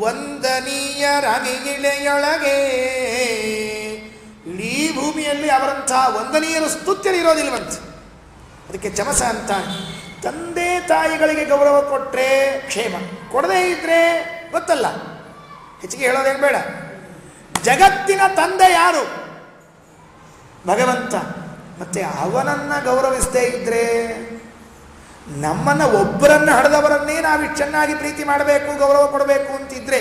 ವಂದನೀಯರಾಗಿಳೆಯೊಳಗೆ ಇಡೀ ಭೂಮಿಯಲ್ಲಿ ಅವರಂಥ ವಂದನೀಯರು ಸ್ತುತ್ಯರಿರೋದಿಲ್ವಂತೆ. ಅದಕ್ಕೆ ಚಮಸ ಅಂತ. ತಂದೆ ತಾಯಿಗಳಿಗೆ ಗೌರವ ಕೊಟ್ಟರೆ ಕ್ಷೇಮ, ಕೊಡದೇ ಇದ್ದರೆ ಗೊತ್ತಲ್ಲ, ಹೆಚ್ಚಿಗೆ ಹೇಳೋದೇನು ಬೇಡ. ಜಗತ್ತಿನ ತಂದೆ ಯಾರು? ಭಗವಂತ. ಮತ್ತೆ ಅವನನ್ನು ಗೌರವಿಸದೇ ಇದ್ದರೆ, ನಮ್ಮನ್ನು ಒಬ್ಬರನ್ನು ಹಡೆದವರನ್ನೇ ನಾವಿಷ್ಟು ಚೆನ್ನಾಗಿ ಪ್ರೀತಿ ಮಾಡಬೇಕು, ಗೌರವ ಕೊಡಬೇಕು ಅಂತಿದ್ರೆ,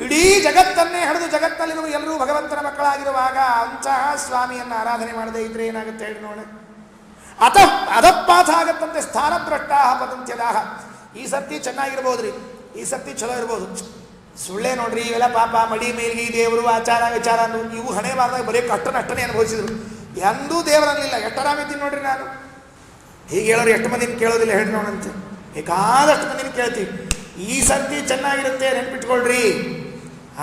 ಇಡೀ ಜಗತ್ತನ್ನೇ ಹಡೆದು ಜಗತ್ತಲ್ಲಿರುವ ಎಲ್ಲರೂ ಭಗವಂತನ ಮಕ್ಕಳಾಗಿರುವಾಗ ಅಂತಹ ಸ್ವಾಮಿಯನ್ನು ಆರಾಧನೆ ಮಾಡದೇ ಇದ್ರೆ ಏನಾಗುತ್ತೆ ಹೇಳಿ ನೋಡ. ಅದಪ್ಪಾಥ ಆಗತ್ತಂತೆ ಸ್ಥಾನಭ್ರಷ್ಟಾ ಪತಂತ್ಯದಾಹ. ಈ ಸರ್ತಿ ಚೆನ್ನಾಗಿರ್ಬೋದ್ರಿ, ಈ ಸರ್ತಿ ಚಲೋ ಇರ್ಬೋದು, ಸುಳ್ಳೇ ನೋಡ್ರಿ. ಇವೆಲ್ಲ ಪಾಪ ಮಡಿ ಮೇಲ್ಗಿ ದೇವರು ಆಚಾರ ವಿಚಾರ ಇವು ಹಣೆ ಬಾರ್ದಾಗ ಬರೀ ಕಷ್ಟನೇ ಅನುಭವಿಸಿದ್ರು. ಎಂದೂ ದೇವರಲ್ಲಿಲ್ಲ. ಎಷ್ಟರಾಮಿದ್ದೀನಿ ನೋಡ್ರಿ ನಾನು. ಹೀಗೆ ಹೇಳೋರು ಎಷ್ಟು ಮಂದಿನ ಕೇಳೋದಿಲ್ಲ ಹೇಳಿ ನೋಡಂತೆ, ಬೇಕಾದಷ್ಟು ಮಂದಿನ ಕೇಳ್ತೀವಿ. ಈ ಸರ್ತಿ ಚೆನ್ನಾಗಿರುತ್ತೆ ನೆನ್ಪಿಟ್ಕೊಳ್ರಿ.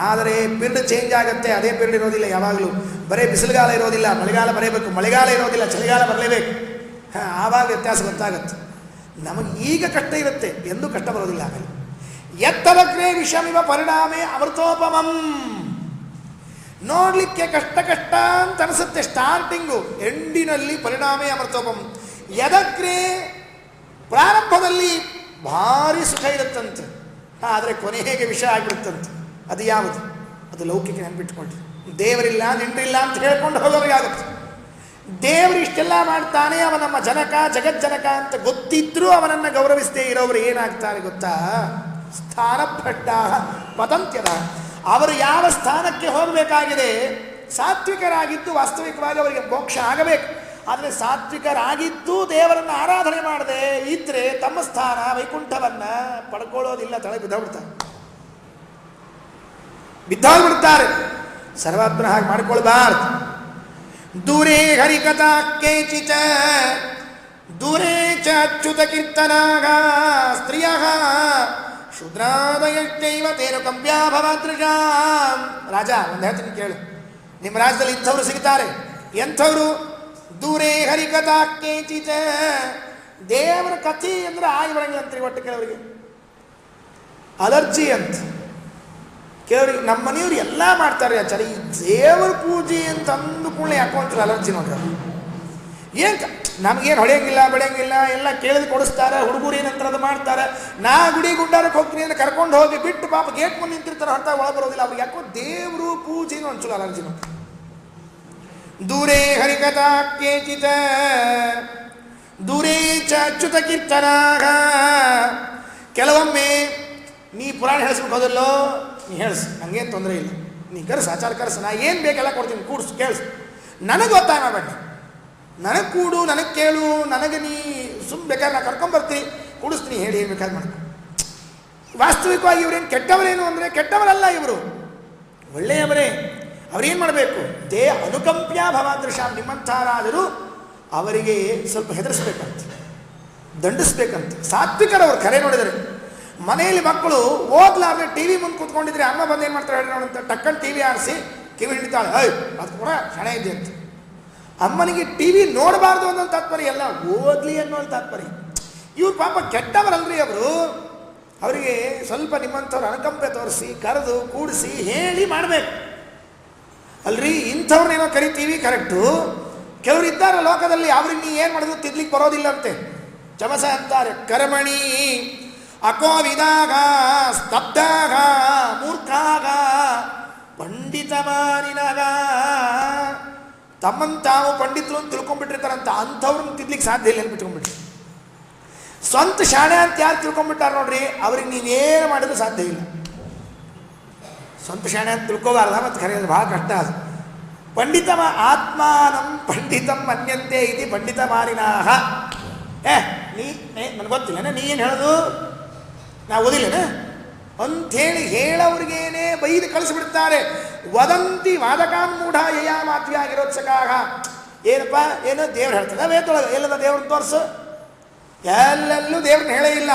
ಆದರೆ ಪಿರಿಯಡ್ ಚೇಂಜ್ ಆಗುತ್ತೆ, ಅದೇ ಪಿರಿಯಡ್ ಇರೋದಿಲ್ಲ ಯಾವಾಗಲೂ. ಬರೀ ಬಿಸಿಲುಗಾಲ ಇರೋದಿಲ್ಲ, ಮಳೆಗಾಲ ಬರಬೇಕು, ಮಳೆಗಾಲ ಇರೋದಿಲ್ಲ, ಚಳಿಗಾಲ ಬರಲೇಬೇಕು. ಆವಾಗ ವ್ಯತ್ಯಾಸ ಗೊತ್ತಾಗುತ್ತೆ. ನಮಗೆ ಈಗ ಕಷ್ಟ ಇರುತ್ತೆ, ಎಂದೂ ಕಷ್ಟ ಬರೋದಿಲ್ಲ. ಆಮೇಲೆ ಎತ್ತರಗ್ರೇ ವಿಷಮಿವ ಪರಿಣಾಮೇ ಅಮೃತೋಪಮಂ. ನೋಡಲಿಕ್ಕೆ ಕಷ್ಟ ಅಂತ ಅನಿಸುತ್ತೆ ಸ್ಟಾರ್ಟಿಂಗು, ಎಂಡಿನಲ್ಲಿ ಪರಿಣಾಮೇ ಅಮೃತೋಪಂ. ಎದಗ್ರೇ ಪ್ರಾರಂಭದಲ್ಲಿ ಭಾರಿ ಸುಖ ಇರುತ್ತಂತೆ, ಆದರೆ ಕೊನೆಗೆ ವಿಷ ಆಗಿಬಿಡುತ್ತಂತೆ. ಅದು ಯಾವುದು? ಅದು ಲೌಕಿಕ ನೆನ್ಪಿಟ್ಕೊಂಡ್ರಿ. ದೇವರಿಲ್ಲ ನಿಂಡ್ರಿಲ್ಲ ಅಂತ ಹೇಳ್ಕೊಂಡು ಹೋಗೋರಿಗಾಗುತ್ತೆ. ದೇವರು ಇಷ್ಟೆಲ್ಲ ಮಾಡ್ತಾನೆ, ಅವ ನಮ್ಮ ಜನಕ ಜಗಜ್ಜನಕ ಅಂತ ಗೊತ್ತಿದ್ರೂ ಅವನನ್ನು ಗೌರವಿಸದೇ ಇರೋರು ಏನಾಗ್ತಾರೆ ಗೊತ್ತಾ? ಸ್ಥಾನಭ್ರಷ್ಟ ಪತಂತ್ಯದ. ಅವರು ಯಾವ ಸ್ಥಾನಕ್ಕೆ ಹೋಗಬೇಕಾಗಿದೆ, ಸಾತ್ವಿಕರಾಗಿದ್ದು ವಾಸ್ತವಿಕವಾಗಿ ಅವರಿಗೆ ಮೋಕ್ಷ ಆಗಬೇಕು. ಆದರೆ ಸಾತ್ವಿಕರಾಗಿದ್ದು ದೇವರನ್ನು ಆರಾಧನೆ ಮಾಡದೆ ಇದ್ರೆ ತಮ್ಮ ಸ್ಥಾನ ವೈಕುಂಠವನ್ನ ಪಡ್ಕೊಳ್ಳೋದಿಲ್ಲ, ತಲೆ ಬಿದ್ದೋಗ್ಬಿಡ್ತಾರೆ, ಬಿದ್ದೋಗ್ಬಿಡ್ತಾರೆ. ಸರ್ವಾತ್ಮನ ಹಾಗೆ ಮಾಡಿಕೊಳ್ಬಾರ್ದು. ದೂರೇ ಹರಿಕಥಾ ಕೇಚಿಚ ದೂರೇ ಚ ಅಚ್ಯುತ ಕೀರ್ತನಾಗ ಸ್ತ್ರೀಯ ಶೂದ್ರಾದಯೈವ ತೇನು ಕಂಪ್ಯಾಭವಾದೃಶಾಂ. ರಾಜ ಒಂದು ಹೇಳ್ತೀನಿ ಕೇಳು, ನಿಮ್ಮ ರಾಜ್ಯದಲ್ಲಿ ಇಂಥವ್ರು ಸಿಗ್ತಾರೆ. ಎಂಥವ್ರು? ದೂರೇ ಹರಿಕಥಾ ಕೇಚಿಚ. ದೇವರ ಕಥೆ ಅಂದ್ರೆ ಆಗಿ ಬರಂಗಿಲ್ಲಂತ್ರಿ. ಒಟ್ಟು ಕೆಲವರಿಗೆ ಅಲರ್ಜಿ ಅಂತ. ಕೆಲವರಿಗೆ ನಮ್ಮ ಮನೆಯವ್ರು ಎಲ್ಲ ಮಾಡ್ತಾರೆ ಆಚಾರ್ಯ, ಈ ದೇವರ ಪೂಜೆ ಅಂತ ಅಂದು ಕೂಡಲೇ ಯಾಕೋ ಒಂಚೂರು ಅಲರ್ಜಿ ನೋಡ್ರಿ. ಏನು ನಮಗೇನು ಹೊಡೆಯಂಗಿಲ್ಲ ಬೆಳೆಯಂಗಿಲ್ಲ, ಎಲ್ಲ ಕೇಳಿದು ಕೊಡಿಸ್ತಾರೆ. ಹುಡುಗರು ಏನಂತಾರೆ ಅದು ಮಾಡ್ತಾರೆ. ನಾ ಗುಡಿ ಗುಂಡಾರಕ್ಕೆ ಹೋಗ್ತೀನಿ ಅಂತ ಕರ್ಕೊಂಡು ಹೋಗಿ ಬಿಟ್ಟು ಪಾಪ ಗೇಟ್ ಮುಂದೆ ನಿಂತಿರ್ತಾರೆ, ಹೊರತ ಒಳಗೆ ಬರೋದಿಲ್ಲ. ಅವ್ರಿಗೆ ಯಾಕೋ ದೇವರು ಪೂಜೆನೂ ಒಂಚೂರು ಅಲರ್ಜಿ ನೋಡ್ರಿ. ದೂರೇ ಹರಿಕಥಾ ಕೇಚಿತ ದೂರೇ ಚ ಅಚ್ಯುತ ಕೀರ್ತನಾಗ. ಕೆಲವೊಮ್ಮೆ ನೀ ಪುರಾಣ ಹೇಳಿಸ್ಬೇಕು ಹೋದಲ್ಲೋ, ನೀ ಹೇಳಿಸು, ನನಗೇನು ತೊಂದರೆ ಇಲ್ಲ, ನೀ ಕರ್ಸು, ಆಚಾರ ಕರ್ಸು, ನಾ ಏನು ಬೇಕೆಲ್ಲ ಕೊಡ್ತೀನಿ, ಕೂಡ್ಸು, ಕೇಳಿಸು, ನನಗೆ ಗೊತ್ತಾಗ ಮಾಡಬೇಡ, ನನಗೆ ಕೂಡು, ನನಗೆ ಕೇಳು, ನನಗೆ ನೀ ಸುಮ್ಮನೆ ಬೇಕಾದ್ರೆ ನಾ ಕರ್ಕೊಂಬರ್ತೀನಿ, ಕೂಡಿಸ್ತೀನಿ, ಹೇಳಿ ಏನು ಬೇಕಾದ್ರೆ ಮಾಡ್ಕೊ. ವಾಸ್ತವಿಕವಾಗಿ ಇವರೇನು ಕೆಟ್ಟವರೇನು ಅಂದರೆ ಕೆಟ್ಟವರಲ್ಲ, ಇವರು ಒಳ್ಳೆಯವರೇ. ಅವರೇನು ಮಾಡಬೇಕು? ಅನುಕಂಪ್ಯ ಭವಾದೃಶ. ನಿಮ್ಮಂಥರಾದರೂ ಅವರಿಗೆ ಸ್ವಲ್ಪ ಹೆದರಿಸ್ಬೇಕಂತ, ದಂಡಿಸ್ಬೇಕಂತ. ಸಾತ್ವಿಕರವರು ಕರೆ ನೋಡಿದರೆ ಮನೆಯಲ್ಲಿ ಮಕ್ಕಳು ಓದ್ಲಾರ್ದೆ ಟಿ ವಿ ಮುಂದೆ ಕೂತ್ಕೊಂಡಿದ್ರೆ ಅಮ್ಮ ಬಂದು ಏನು ಮಾಡ್ತಾರೆ ಹೇಳಿ ನೋಡಂತ ಟಕ್ಕನ್ ಟಿ ವಿ ಆರಿಸಿ ಕಿವಿ ಹಿಡಿತಾಳೆ, ಅದು ಕೂಡ ಶಣೆ ಇದೆ ಅಂತ. ಅಮ್ಮನಿಗೆ ಟಿ ವಿ ನೋಡಬಾರ್ದು ಅನ್ನೋ ತಾತ್ಪರ್ಯ ಎಲ್ಲ, ಓದ್ಲಿ ಅನ್ನೋ ತಾತ್ಪರ್ಯ. ಇವ್ರು ಪಾಪ ಕೆಟ್ಟವರಲ್ರಿ ಅವರು. ಅವರಿಗೆ ಸ್ವಲ್ಪ ನಿಮ್ಮಂಥವ್ರು ಅನುಕಂಪೆ ತೋರಿಸಿ ಕರೆದು ಕೂಡಿಸಿ ಹೇಳಿ ಮಾಡಬೇಕು ಅಲ್ರಿ. ಇಂಥವ್ರನ್ನೇನೋ ಕರಿತೀವಿ ಕರೆಕ್ಟು. ಕೆಲವರು ಇದ್ದಾರೆ ಲೋಕದಲ್ಲಿ, ಅವ್ರಿಗೆ ನೀ ಏನು ಮಾಡಿದ್ರು ತಿದ್ಲಿಕ್ಕೆ ಬರೋದಿಲ್ಲಂತೆ. ಚಮಸ ಅಂತಾರೆ, ಕರ್ಮಣಿ ಅಕೋವಿದಾಗ ಸ್ತಬ್ಧಾಗ ಮೂರ್ಖಾಗ ಪಂಡಿತಮಾನಿನಾಗ. ತಮ್ಮನ್ನು ತಾವು ಪಂಡಿತರು ಅಂತ ತಿಳ್ಕೊಂಡ್ಬಿಟ್ಟಿರ್ತಾರಂತ, ಅಂಥವ್ರನ್ನ ತಿದ್ಲಿಕ್ಕೆ ಸಾಧ್ಯ ಇಲ್ಲ ಅನ್ಬಿಟ್ಕೊಂಡ್ಬಿಟ್ರಿ. ಸ್ವಂತ ಶಾಣೆ ಅಂತ ಯಾರು ತಿಳ್ಕೊಂಡ್ಬಿಟ್ಟಾರ ನೋಡ್ರಿ, ಅವ್ರಿಗೆ ನೀವೇನು ಮಾಡಿದ್ರು ಸಾಧ್ಯ ಇಲ್ಲ. ಸ್ವಂತ ಶಾಣೆ ಅಂತ ತಿಳ್ಕೋಬಾರ್ದ, ಮತ್ತು ಕರೆಯೋದು ಭಾಳ ಕಷ್ಟ. ಅದು ಪಂಡಿತ ಆತ್ಮಾನಂ ಪಂಡಿತಂ ಮನ್ಯಂತೆ ಇತಿ ಪಂಡಿತ ಮಾರಿನಾಹ. ನೀ ನನಗೆ ಗೊತ್ತಿಲ್ಲನ, ನೀ ಏನು ಹೇಳೋದು, ನಾ ಓದಿಲ್ಲನ ಅಂಥೇಳಿ ಹೇಳೋರಿಗೇನೆ ಬೈದು ಕಳಿಸ್ಬಿಡ್ತಾರೆ. ವದಂತಿ ವಾದಕಾನ್ಮೂಢ ಯಯಾ ಮಾತ್ವ್ಯ ಆಗಿರೋತ್ಸಕಾಗ. ಏನಪ್ಪ ಏನು ದೇವ್ರು ಹೇಳ್ತದೆ ವೇದೊಳಗೆ, ಎಲ್ಲದ ದೇವ್ರನ್ನ ತೋರಿಸು. ಎಲ್ಲೆಲ್ಲೂ ದೇವ್ರನ್ನ ಹೇಳೇ ಇಲ್ಲ,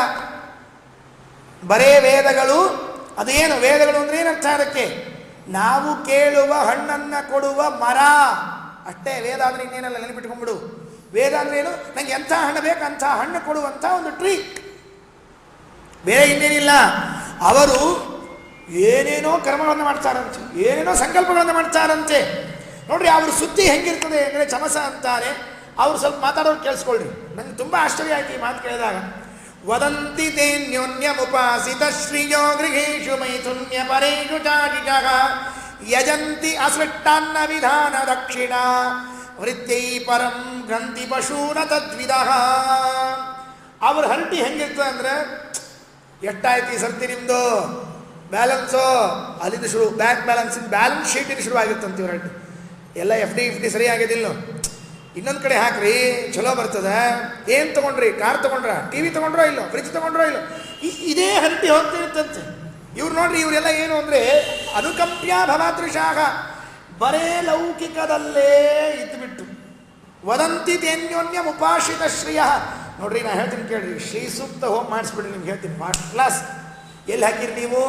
ಬರೇ ವೇದಗಳು. ಅದೇನು ವೇದಗಳು ಅಂದ್ರೆ ಏನರ್ಥ? ಅದಕ್ಕೆ ನಾವು ಕೇಳುವ ಹಣ್ಣನ್ನು ಕೊಡುವ ಮರ ಅಷ್ಟೇ. ವೇದ ಅಂದ್ರೆ ಇನ್ನೇನಲ್ಲ, ನೆನಪಿಟ್ಕೊಂಡ್ಬಿಡು. ವೇದ ಅಂದ್ರೆ ಏನು? ನಂಗೆ ಎಂಥ ಹಣ್ಣು ಬೇಕು ಅಂಥ ಹಣ್ಣು ಕೊಡುವಂಥ ಒಂದು ಟ್ರೀ, ಬೇರೆ ಇನ್ನೇನಿಲ್ಲ. ಅವರು ಏನೇನೋ ಕರ್ಮಗಳನ್ನು ಮಾಡ್ತಾರಂತೆ, ಏನೇನೋ ಸಂಕಲ್ಪಗಳನ್ನು ಮಾಡ್ತಾರಂತೆ. ನೋಡ್ರಿ ಅವ್ರ ಸುದ್ದಿ ಹೆಂಗಿರ್ತದೆ ಅಂದರೆ, ಚಮಸ ಅಂತಾರೆ. ಅವ್ರು ಸ್ವಲ್ಪ ಮಾತಾಡೋರು ಕೇಳಿಸ್ಕೊಳ್ರಿ. ನಂಗೆ ತುಂಬ ಆಶ್ಚರ್ಯ ಆಯ್ತು ಈ ಮಾತು ಕೇಳಿದಾಗ. ವದಂತಿ ತೇನ್ಯೋನ್ಯಮುಪಾಸಿತ ಶ್ರೀಯೋ ಗೃಹೇಶು ಮೈಥುನ್ಯ ಪರೇಷು ಚಾಟಿಜಃ ಯಜಂತಿ ಅಸೃಷ್ಟಾನ್ನ ವಿಧಾನ ದಕ್ಷಿಣ ವೃತ್ತೈ ಪರಂ ಗ್ರಂಥಿ ಪಶೂನ ತದ್ವಿದಃ. ಅವ್ರ ಹರಟಿ ಹೆಂಗಿರ್ತದೆ ಅಂದರೆ, ಎಷ್ಟಾಯ್ತು ಈ ಸರ್ತಿ ನಿಮ್ಮದು ಬ್ಯಾಲೆನ್ಸು, ಅಲ್ಲಿಂದ ಶುರು, ಬ್ಯಾಂಕ್ ಬ್ಯಾಲೆನ್ಸ್ ಶೀಟಿಂದ ಶುರು ಆಗಿರ್ತಂತೆ ಇವ್ರ ಹರಟಿ. ಎಲ್ಲ ಎಫ್ ಡಿ ಸರಿಯಾಗಿದಿಲ್ಲ, ಇನ್ನೊಂದು ಕಡೆ ಹಾಕ್ರಿ ಚಲೋ ಬರ್ತದೆ. ಏನು ತೊಗೊಂಡ್ರಿ? ಕಾರ್ ತೊಗೊಂಡ್ರ, ಟಿ ವಿ ತೊಗೊಂಡ್ರೋ ಇಲ್ಲೋ, ಫ್ರಿಜ್ ತೊಗೊಂಡ್ರೋ ಇಲ್ಲೋ, ಇದೇ ಹರಟಿ ಹೋಗ್ತಿರ್ತಂತೆ. ಇವ್ರು ನೋಡ್ರಿ, ಇವರೆಲ್ಲ ಏನು ಅಂದರೆ ಅನುಕಂಪ್ಯ ಭವಾದೃಶಾಗ, ಬರೇ ಲೌಕಿಕದಲ್ಲೇ ಇದ್ದುಬಿಟ್ಟು. ವದಂತಿ ತೇನ್ಯೋನ್ಯ ಉಪಾಶಿತ ಶ್ರೀಯ. ನೋಡ್ರಿ ನಾ ಹೇಳ್ತೀನಿ ಕೇಳ್ರಿ, ಶ್ರೀ ಸೂಕ್ತ ಹೋಮ್ ಮಾಡಿಸ್ಬಿಡ್ರಿ, ನಿಮ್ಗೆ ಹೇಳ್ತೀನಿ ಫಸ್ಟ್ ಕ್ಲಾಸ್. ಎಲ್ಲಿ ಹಾಕಿರಿ ನೀವು?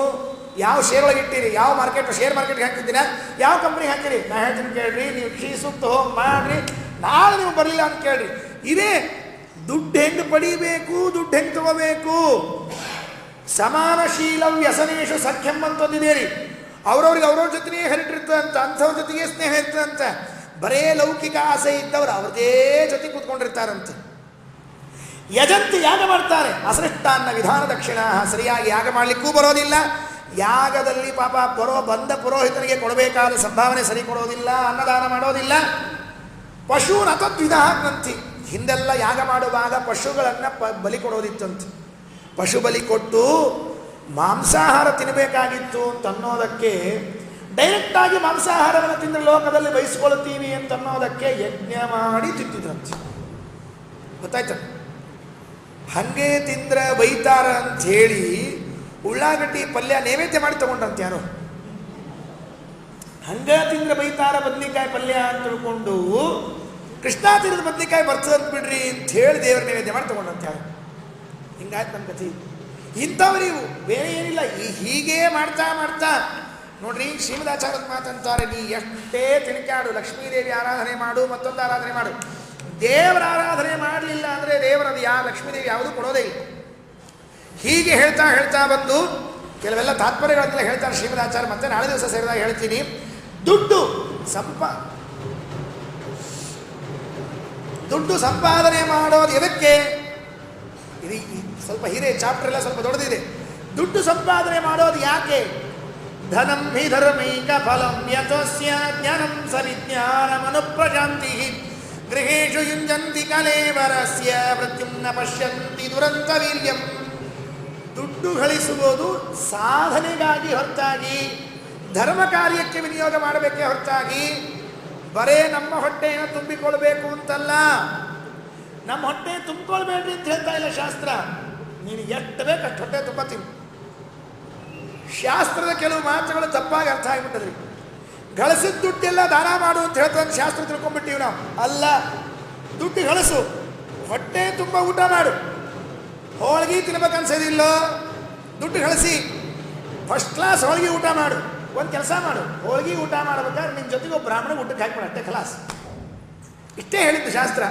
ಯಾವ ಶೇರ್ ಒಳಗೆ ಇಟ್ಟಿರಿ? ಯಾವ ಮಾರ್ಕೆಟ್, ಶೇರ್ ಮಾರ್ಕೆಟ್ಗೆ ಹಾಕಿದ್ದೀರಾ? ಯಾವ ಕಂಪ್ನಿಗೆ ಹಾಕಿರಿ? ನಾ ಹೇಳ್ತೀನಿ ಕೇಳ್ರಿ, ನೀವು ಶ್ರೀ ಸೂಕ್ತ ಹೋಮ್ ಮಾಡ್ರಿ, ನಾಳೆ ನೀವು ಬರಲಿಲ್ಲ ಅಂತ ಕೇಳ್ರಿ. ಇದೇ ದುಡ್ಡು ಹೆಂಗೆ ಪಡಿಬೇಕು, ದುಡ್ಡು ಹೆಂಗೆ ತಗೋಬೇಕು. ಸಮಾನಶೀಲ ವ್ಯಸನೇಶು ಸಖ್ಯಂ ಅಂತಂದಿದೆ ರೀ. ಅವ್ರವ್ರಿಗೆ ಅವ್ರವ್ರ ಜೊತೆನೇ ಹರಿಟ್ಟಿರ್ತಂತ, ಅಂಥವ್ರ ಜೊತೆಗೆ ಸ್ನೇಹ ಇರ್ತಂತ. ಬರೇ ಲೌಕಿಕ ಆಸೆ ಇದ್ದವ್ರು ಅವ್ರದೇ ಜೊತೆ ಕೂತ್ಕೊಂಡಿರ್ತಾರಂತೆ. ಯಜಂತಿ ಯಾಗ ಮಾಡ್ತಾರೆ, ಅಸೃಷ್ಟಾನ್ನ ವಿಧಾನ ದಕ್ಷಿಣ, ಸರಿಯಾಗಿ ಯಾಗ ಮಾಡಲಿಕ್ಕೂ ಬರೋದಿಲ್ಲ. ಯಾಗದಲ್ಲಿ ಪಾಪ ಬಂದ ಪುರೋಹಿತನಿಗೆ ಕೊಡಬೇಕಾದ ಸಂಭಾವನೆ ಸರಿ ಕೊಡೋದಿಲ್ಲ, ಅನ್ನದಾನ ಮಾಡೋದಿಲ್ಲ. ಪಶೂನ್ ಅತದ್ವಿಧ ಗ್ರಂಥಿ, ಹಿಂದೆಲ್ಲ ಯಾಗ ಮಾಡುವಾಗ ಪಶುಗಳನ್ನು ಬಲಿ ಕೊಡೋದಿತ್ತಂತೆ. ಪಶು ಬಲಿ ಕೊಟ್ಟು ಮಾಂಸಾಹಾರ ತಿನ್ನಬೇಕಾಗಿತ್ತು ಅಂತನ್ನೋದಕ್ಕೆ, ಡೈರೆಕ್ಟಾಗಿ ಮಾಂಸಾಹಾರವನ್ನು ತಿಂದರೆ ಲೋಕದಲ್ಲಿ ಬಯಸ್ಕೊಳ್ತೀವಿ ಅಂತನ್ನೋದಕ್ಕೆ ಯಜ್ಞ ಮಾಡಿ ತಿಂತಿದ್ರಂತೆ. ಗೊತ್ತಾಯ್ತ? ಹಂಗೆ ತಿಂದ್ರೆ ಬೈತಾರ ಅಂಥೇಳಿ ಉಳ್ಳಾಗಡ್ಡಿ ಪಲ್ಯ ನೈವೇದ್ಯ ಮಾಡಿ ತಗೊಂಡ್ರಂತೆ ಯಾರು. ಹಂಗೆ ತಿಂದ್ರೆ ಬೈತಾರ ಬದ್ನಿಕಾಯಿ ಪಲ್ಯ ಅಂತ ತಿಳ್ಕೊಂಡು ಕೃಷ್ಣ ತಿಂದ್ರೆ ಬದ್ನಿಕಾಯಿ ಬರ್ತದಂತ ಬಿಡ್ರಿ ಅಂತ ಹೇಳಿ ದೇವರ ನೈವೇದ್ಯ ಮಾಡಿ ತಗೊಂಡ್ರಂತೆ ಯಾರು. ಹಿಂಗಾಯ್ತು ನಮ್ಮ ಕಥೆ. ಇಂಥವ್ರಿವು ಬೇರೆ ಏನಿಲ್ಲ. ಹೀಗೆ ಮಾಡ್ತಾ ಮಾಡ್ತಾ ನೋಡ್ರಿ, ಶ್ರೀಮದಾಚಾರ್ಯದ ಮಾತಂತಾರೆ, ನೀ ಎಷ್ಟೇ ತಿಣಕಾಡು, ಲಕ್ಷ್ಮೀದೇವಿ ಆರಾಧನೆ ಮಾಡು, ಮತ್ತೊಂದು ಆರಾಧನೆ ಮಾಡು, ದೇವರ ಆರಾಧನೆ ಮಾಡಲಿಲ್ಲ ಅಂದರೆ ದೇವರದು ಲಕ್ಷ್ಮೀದೇವಿ ಯಾವುದೂ ಕೊಡೋದೇ ಇಲ್ಲ. ಹೀಗೆ ಹೇಳ್ತಾ ಹೇಳ್ತಾ ಬಂದು ಕೆಲವೆಲ್ಲ ತಾತ್ಪರ್ಯಗಳನ್ನೆಲ್ಲ ಹೇಳ್ತಾರೆ ಶ್ರೀಮದಾಚಾರ್ಯ. ಮತ್ತೆ ನಾಳೆ ದಿವಸ ಸೇರಿದಾಗ ಹೇಳ್ತೀನಿ. ದುಡ್ಡು ಸಂಪಾದನೆ ಮಾಡೋದು ಎದಕ್ಕೆ? ಇದು ಸ್ವಲ್ಪ ಹಿರೇ ಚಾಪ್ಟರ್ ಎಲ್ಲ ಸ್ವಲ್ಪ ದೊಡ್ಡದಿದೆ. ದುಡ್ಡು ಸಂಪಾದನೆ ಮಾಡೋದು ಯಾಕೆ? ಧನಂ ಹಿ ಧರ್ಮೈಕ ಫಲಂ ಯತಸ್ಯ ಜ್ಞಾನಂ ಸವಿಜ್ಞಾನಮನುಪ್ರಶಾಂತಿ ಗೃಹೇಶು ಯುಂಜಂತಿ ಕಲೇವರಸ್ಯ ಪ್ರತ್ಯುಮ್ನ ಪಶ್ಯಂತಿ ದುರಂತ ವೀರ್ಯಂ. ದುಡ್ಡು ಗಳಿಸುವುದು ಸಾಧನೆಗಾಗಿ ಹೊರತಾಗಿ, ಧರ್ಮ ಕಾರ್ಯಕ್ಕೆ ವಿನಿಯೋಗ ಮಾಡಬೇಕೇ ಹೊರತಾಗಿ ಬರೇ ನಮ್ಮ ಹೊಟ್ಟೆಯನ್ನು ತುಂಬಿಕೊಳ್ಬೇಕು ಅಂತಲ್ಲ. ನಮ್ಮ ಹೊಟ್ಟೆ ತುಂಬಿಕೊಳ್ಬೇಡ್ರಿ ಅಂತ ಹೇಳ್ತಾ ಇಲ್ಲ ಶಾಸ್ತ್ರ. ನೀನು ಎಷ್ಟು ಬೇಕು ಅಷ್ಟು ಹೊಟ್ಟೆ ತುಂಬ ತಿನ್ನು. ಶಾಸ್ತ್ರದ ಕೆಲವು ಮಾತುಗಳು ತಪ್ಪಾಗಿ ಅರ್ಥ ಆಗಿಬಿಟ್ಟದ್ರಿ. ಗಳಿಸಿದ ದುಡ್ಡೆಲ್ಲ ದಾನ ಮಾಡು ಅಂತ ಹೇಳ್ತಾರೆ ಶಾಸ್ತ್ರ, ತಿಳ್ಕೊಂಡ್ಬಿಟ್ಟಿವಿ ನಾವು. ಅಲ್ಲ, ದುಡ್ಡು ಗಳಿಸು, ಹೊಟ್ಟೆ ತುಂಬ ಊಟ ಮಾಡು. ಹೋಳಿಗೆ ತಿನ್ಬೇಕನ್ಸೋದಿಲ್ಲೋ, ದುಡ್ಡು ಗಳಿಸಿ ಫಸ್ಟ್ ಕ್ಲಾಸ್ ಹೋಳಿಗೆ ಊಟ ಮಾಡು. ಒಂದು ಕೆಲಸ ಮಾಡು, ಹೋಳಿಗೆ ಊಟ ಮಾಡ್ಬೇಕಾದ್ರೆ ನಿನ್ನ ಜೊತೆಗೆ ಒಬ್ಬ ಬ್ರಾಹ್ಮಣ ಊಟಕ್ಕೆ ಹಾಕ್ಬೇಡ, ಅಷ್ಟೇ ಖಲಾಸ್. ಇಷ್ಟೇ ಹೇಳಿದ್ದು ಶಾಸ್ತ್ರ.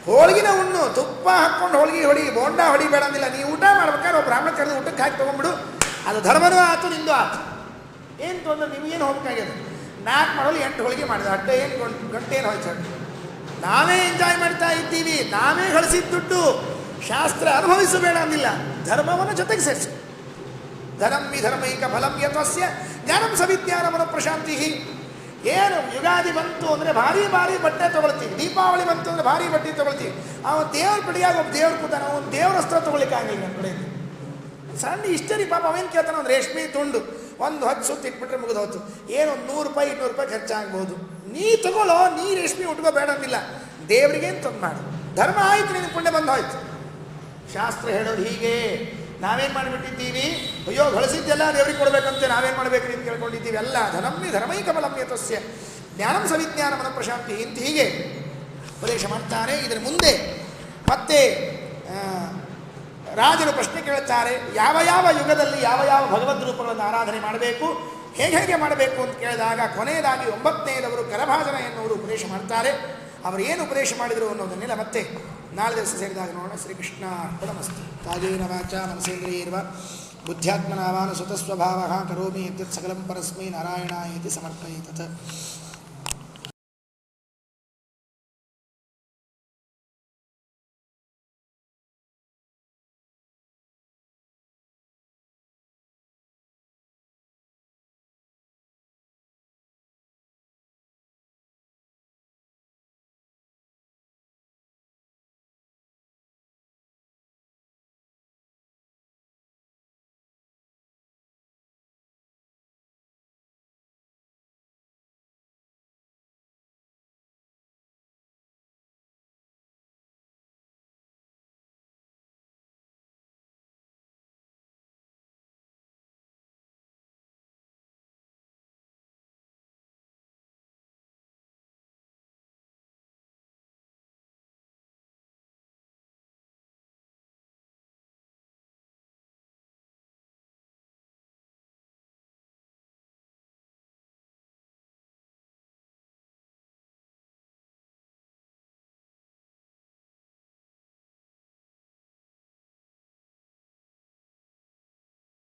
ಹೋಳಿಗೆನ ಉಣ್ಣು, ತುಪ್ಪ ಹಾಕ್ಕೊಂಡು ಹೋಳಿಗೆ ಹೊಡಿ, ಬೋಂಡ ಹೊಡಿ ಬೇಡಂದಿಲ್ಲ. ನೀವು ಊಟ ಮಾಡ್ಬೇಕಾದ್ರೆ ಒಬ್ಬ ಬ್ರಾಹ್ಮಣ ಕರೆದು ಊಟಕ್ಕೆ ಹಾಕಿ ತೊಗೊಂಡ್ಬಿಡು. ಅದು ಧರ್ಮನೂ ಆಯ್ತು, ನಿಂದು ಆಯ್ತು. ಏನು ತೊಂದರೆ, ನಿಮಗೇನು ಹೋಗ್ಬೇಕಾಗ್ಯದ? 4 ಮಾಡೋದು 8 ಹೋಳಿಗೆ ಮಾಡಿದ ಅಡ್ಡೆ, ಏನು ಗಂಟೆ ಏನು ಹೋಯ್ತು. ನಾವೇ ಎಂಜಾಯ್ ಮಾಡ್ತಾ ಇದ್ದೀವಿ, ನಾವೇ ಗಳಿಸಿದ ದುಡ್ಡು. ಶಾಸ್ತ್ರ ಅನುಭವಿಸಬೇಡ ಅಂದಿಲ್ಲ, ಧರ್ಮವನ್ನು ಜೊತೆಗೆ ಸೇರಿಸು. ಧನಂ ವಿಧರ್ಮೈಕ ಫಲಂ ಯತಸ್ಯ ಜ್ಞಾನಂ ಸವಿಜ್ಞಾನಮನು ಪ್ರಶಾಂತಿ. ಏನು ಯುಗಾದಿ ಬಂತು ಅಂದರೆ ಭಾರಿ ಭಾರಿ ಬಟ್ಟೆ ತೊಗೊಳ್ತೀವಿ, ದೀಪಾವಳಿ ಬಂತು ಅಂದರೆ ಭಾರಿ ಬಟ್ಟೆ ತೊಗೊಳ್ತೀವಿ. ಅವನು ದೇವ್ರ ಪಡಿಯಾಗ ಒಬ್ಬ ದೇವ್ರು ಕೂತಾನೆ, ಅವನು ದೇವ್ರ ವಸ್ತ್ರ ತೊಗೊಳ್ಲಿಕ್ಕೆ ಆಗಲಿಲ್ಲ ನನ್ನ ಕಡೆಯಿಂದ. ಸಣ್ಣ ಇಷ್ಟರಿ ಪಾಪ ಅವೇನು ಕೇಳ್ತಾನೆ, ಒಂದು ರೇಷ್ಮೆ ತುಂಡು ಒಂದು 10 ಸುತ್ತು ಇಟ್ಬಿಟ್ರೆ ಮುಗಿದು ಹೋಯ್ತು. ಏನು ಒಂದು 100 ರೂಪಾಯಿ 200 ರೂಪಾಯಿ ಖರ್ಚಾಗ್ಬೋದು. ನೀ ತಗೊಳ್ಳೋ, ನೀ ರೇಷ್ಮೆ ಉಟ್ಕೋಬೇಡ ಅಂದಿಲ್ಲ, ದೇವರಿಗೇನು ತಂದು ಮಾಡು. ಧರ್ಮ ಆಯಿತು, ನಿನ್ನ ಪುಣ್ಯ ಬಂದು ಹೋಯ್ತು. ಶಾಸ್ತ್ರ ಹೇಳೋದು ಹೀಗೆ. ನಾವೇನು ಮಾಡಿಬಿಟ್ಟಿದ್ದೀವಿ, ಅಯ್ಯೋ ಗಳಿಸಿದ್ದೆಲ್ಲ ದೇವರಿಗೆ ಕೊಡಬೇಕಂತೆ ನಾವೇನು ಮಾಡಬೇಕು ಅಂತ ಕೇಳ್ಕೊಂಡಿದ್ದೀವಿ. ಅಲ್ಲ, ಧನಮ್ಮಿ ಧರ್ಮೈಕ ಫಲಂ ಯತಸ್ಯ ಜ್ಞಾನಂ ಸವಿಜ್ಞಾನಮನ ಪ್ರಶಾಂತಿ ಅಂತ ಹೀಗೆ ಉಪದೇಶ ಮಾಡ್ತಾರೆ. ಇದರ ಮುಂದೆ ಮತ್ತೆ ರಾಜರು ಪ್ರಶ್ನೆ ಕೇಳುತ್ತಾರೆ, ಯಾವ ಯಾವ ಯುಗದಲ್ಲಿ ಯಾವ ಯಾವ ಭಗವದ್ ರೂಪಗಳನ್ನು ಆರಾಧನೆ ಮಾಡಬೇಕು, ಹೇಗೆ ಮಾಡಬೇಕು ಅಂತ ಕೇಳಿದಾಗ ಕೊನೆಯದಾಗಿ 9ನೇದವರು ಕರಭಾಜನ ಎನ್ನುವರು ಉಪದೇಶ ಮಾಡ್ತಾರೆ. ಅವರು ಏನು ಉಪದೇಶ ಮಾಡಿದರು ಅನ್ನೋದನ್ನೆಲ್ಲ ಮತ್ತೆ ನಾಳೆ ದಿವಸ ಸೇರಿದಾಗ ನೋಡೋಣ. ಶ್ರೀಕೃಷ್ಣ ಅರ್ಪಣಮಸ್ತು. ಕಾಯೇನ ವಾಚಾ ಮನಸೇಂದ್ರಿಯೈರ್ವಾ ಬುದ್ಧ್ಯಾತ್ಮನಾವಾನುಸೃತಸ್ವಭಾವಃ ಕರೋಮಿ ಯದ್ಯತ್ ಸಕಲಂ ಪರಸ್ಮೈ ನಾರಾಯಣಾಯೇತಿ ಸಮರ್ಪಯೇತತ್.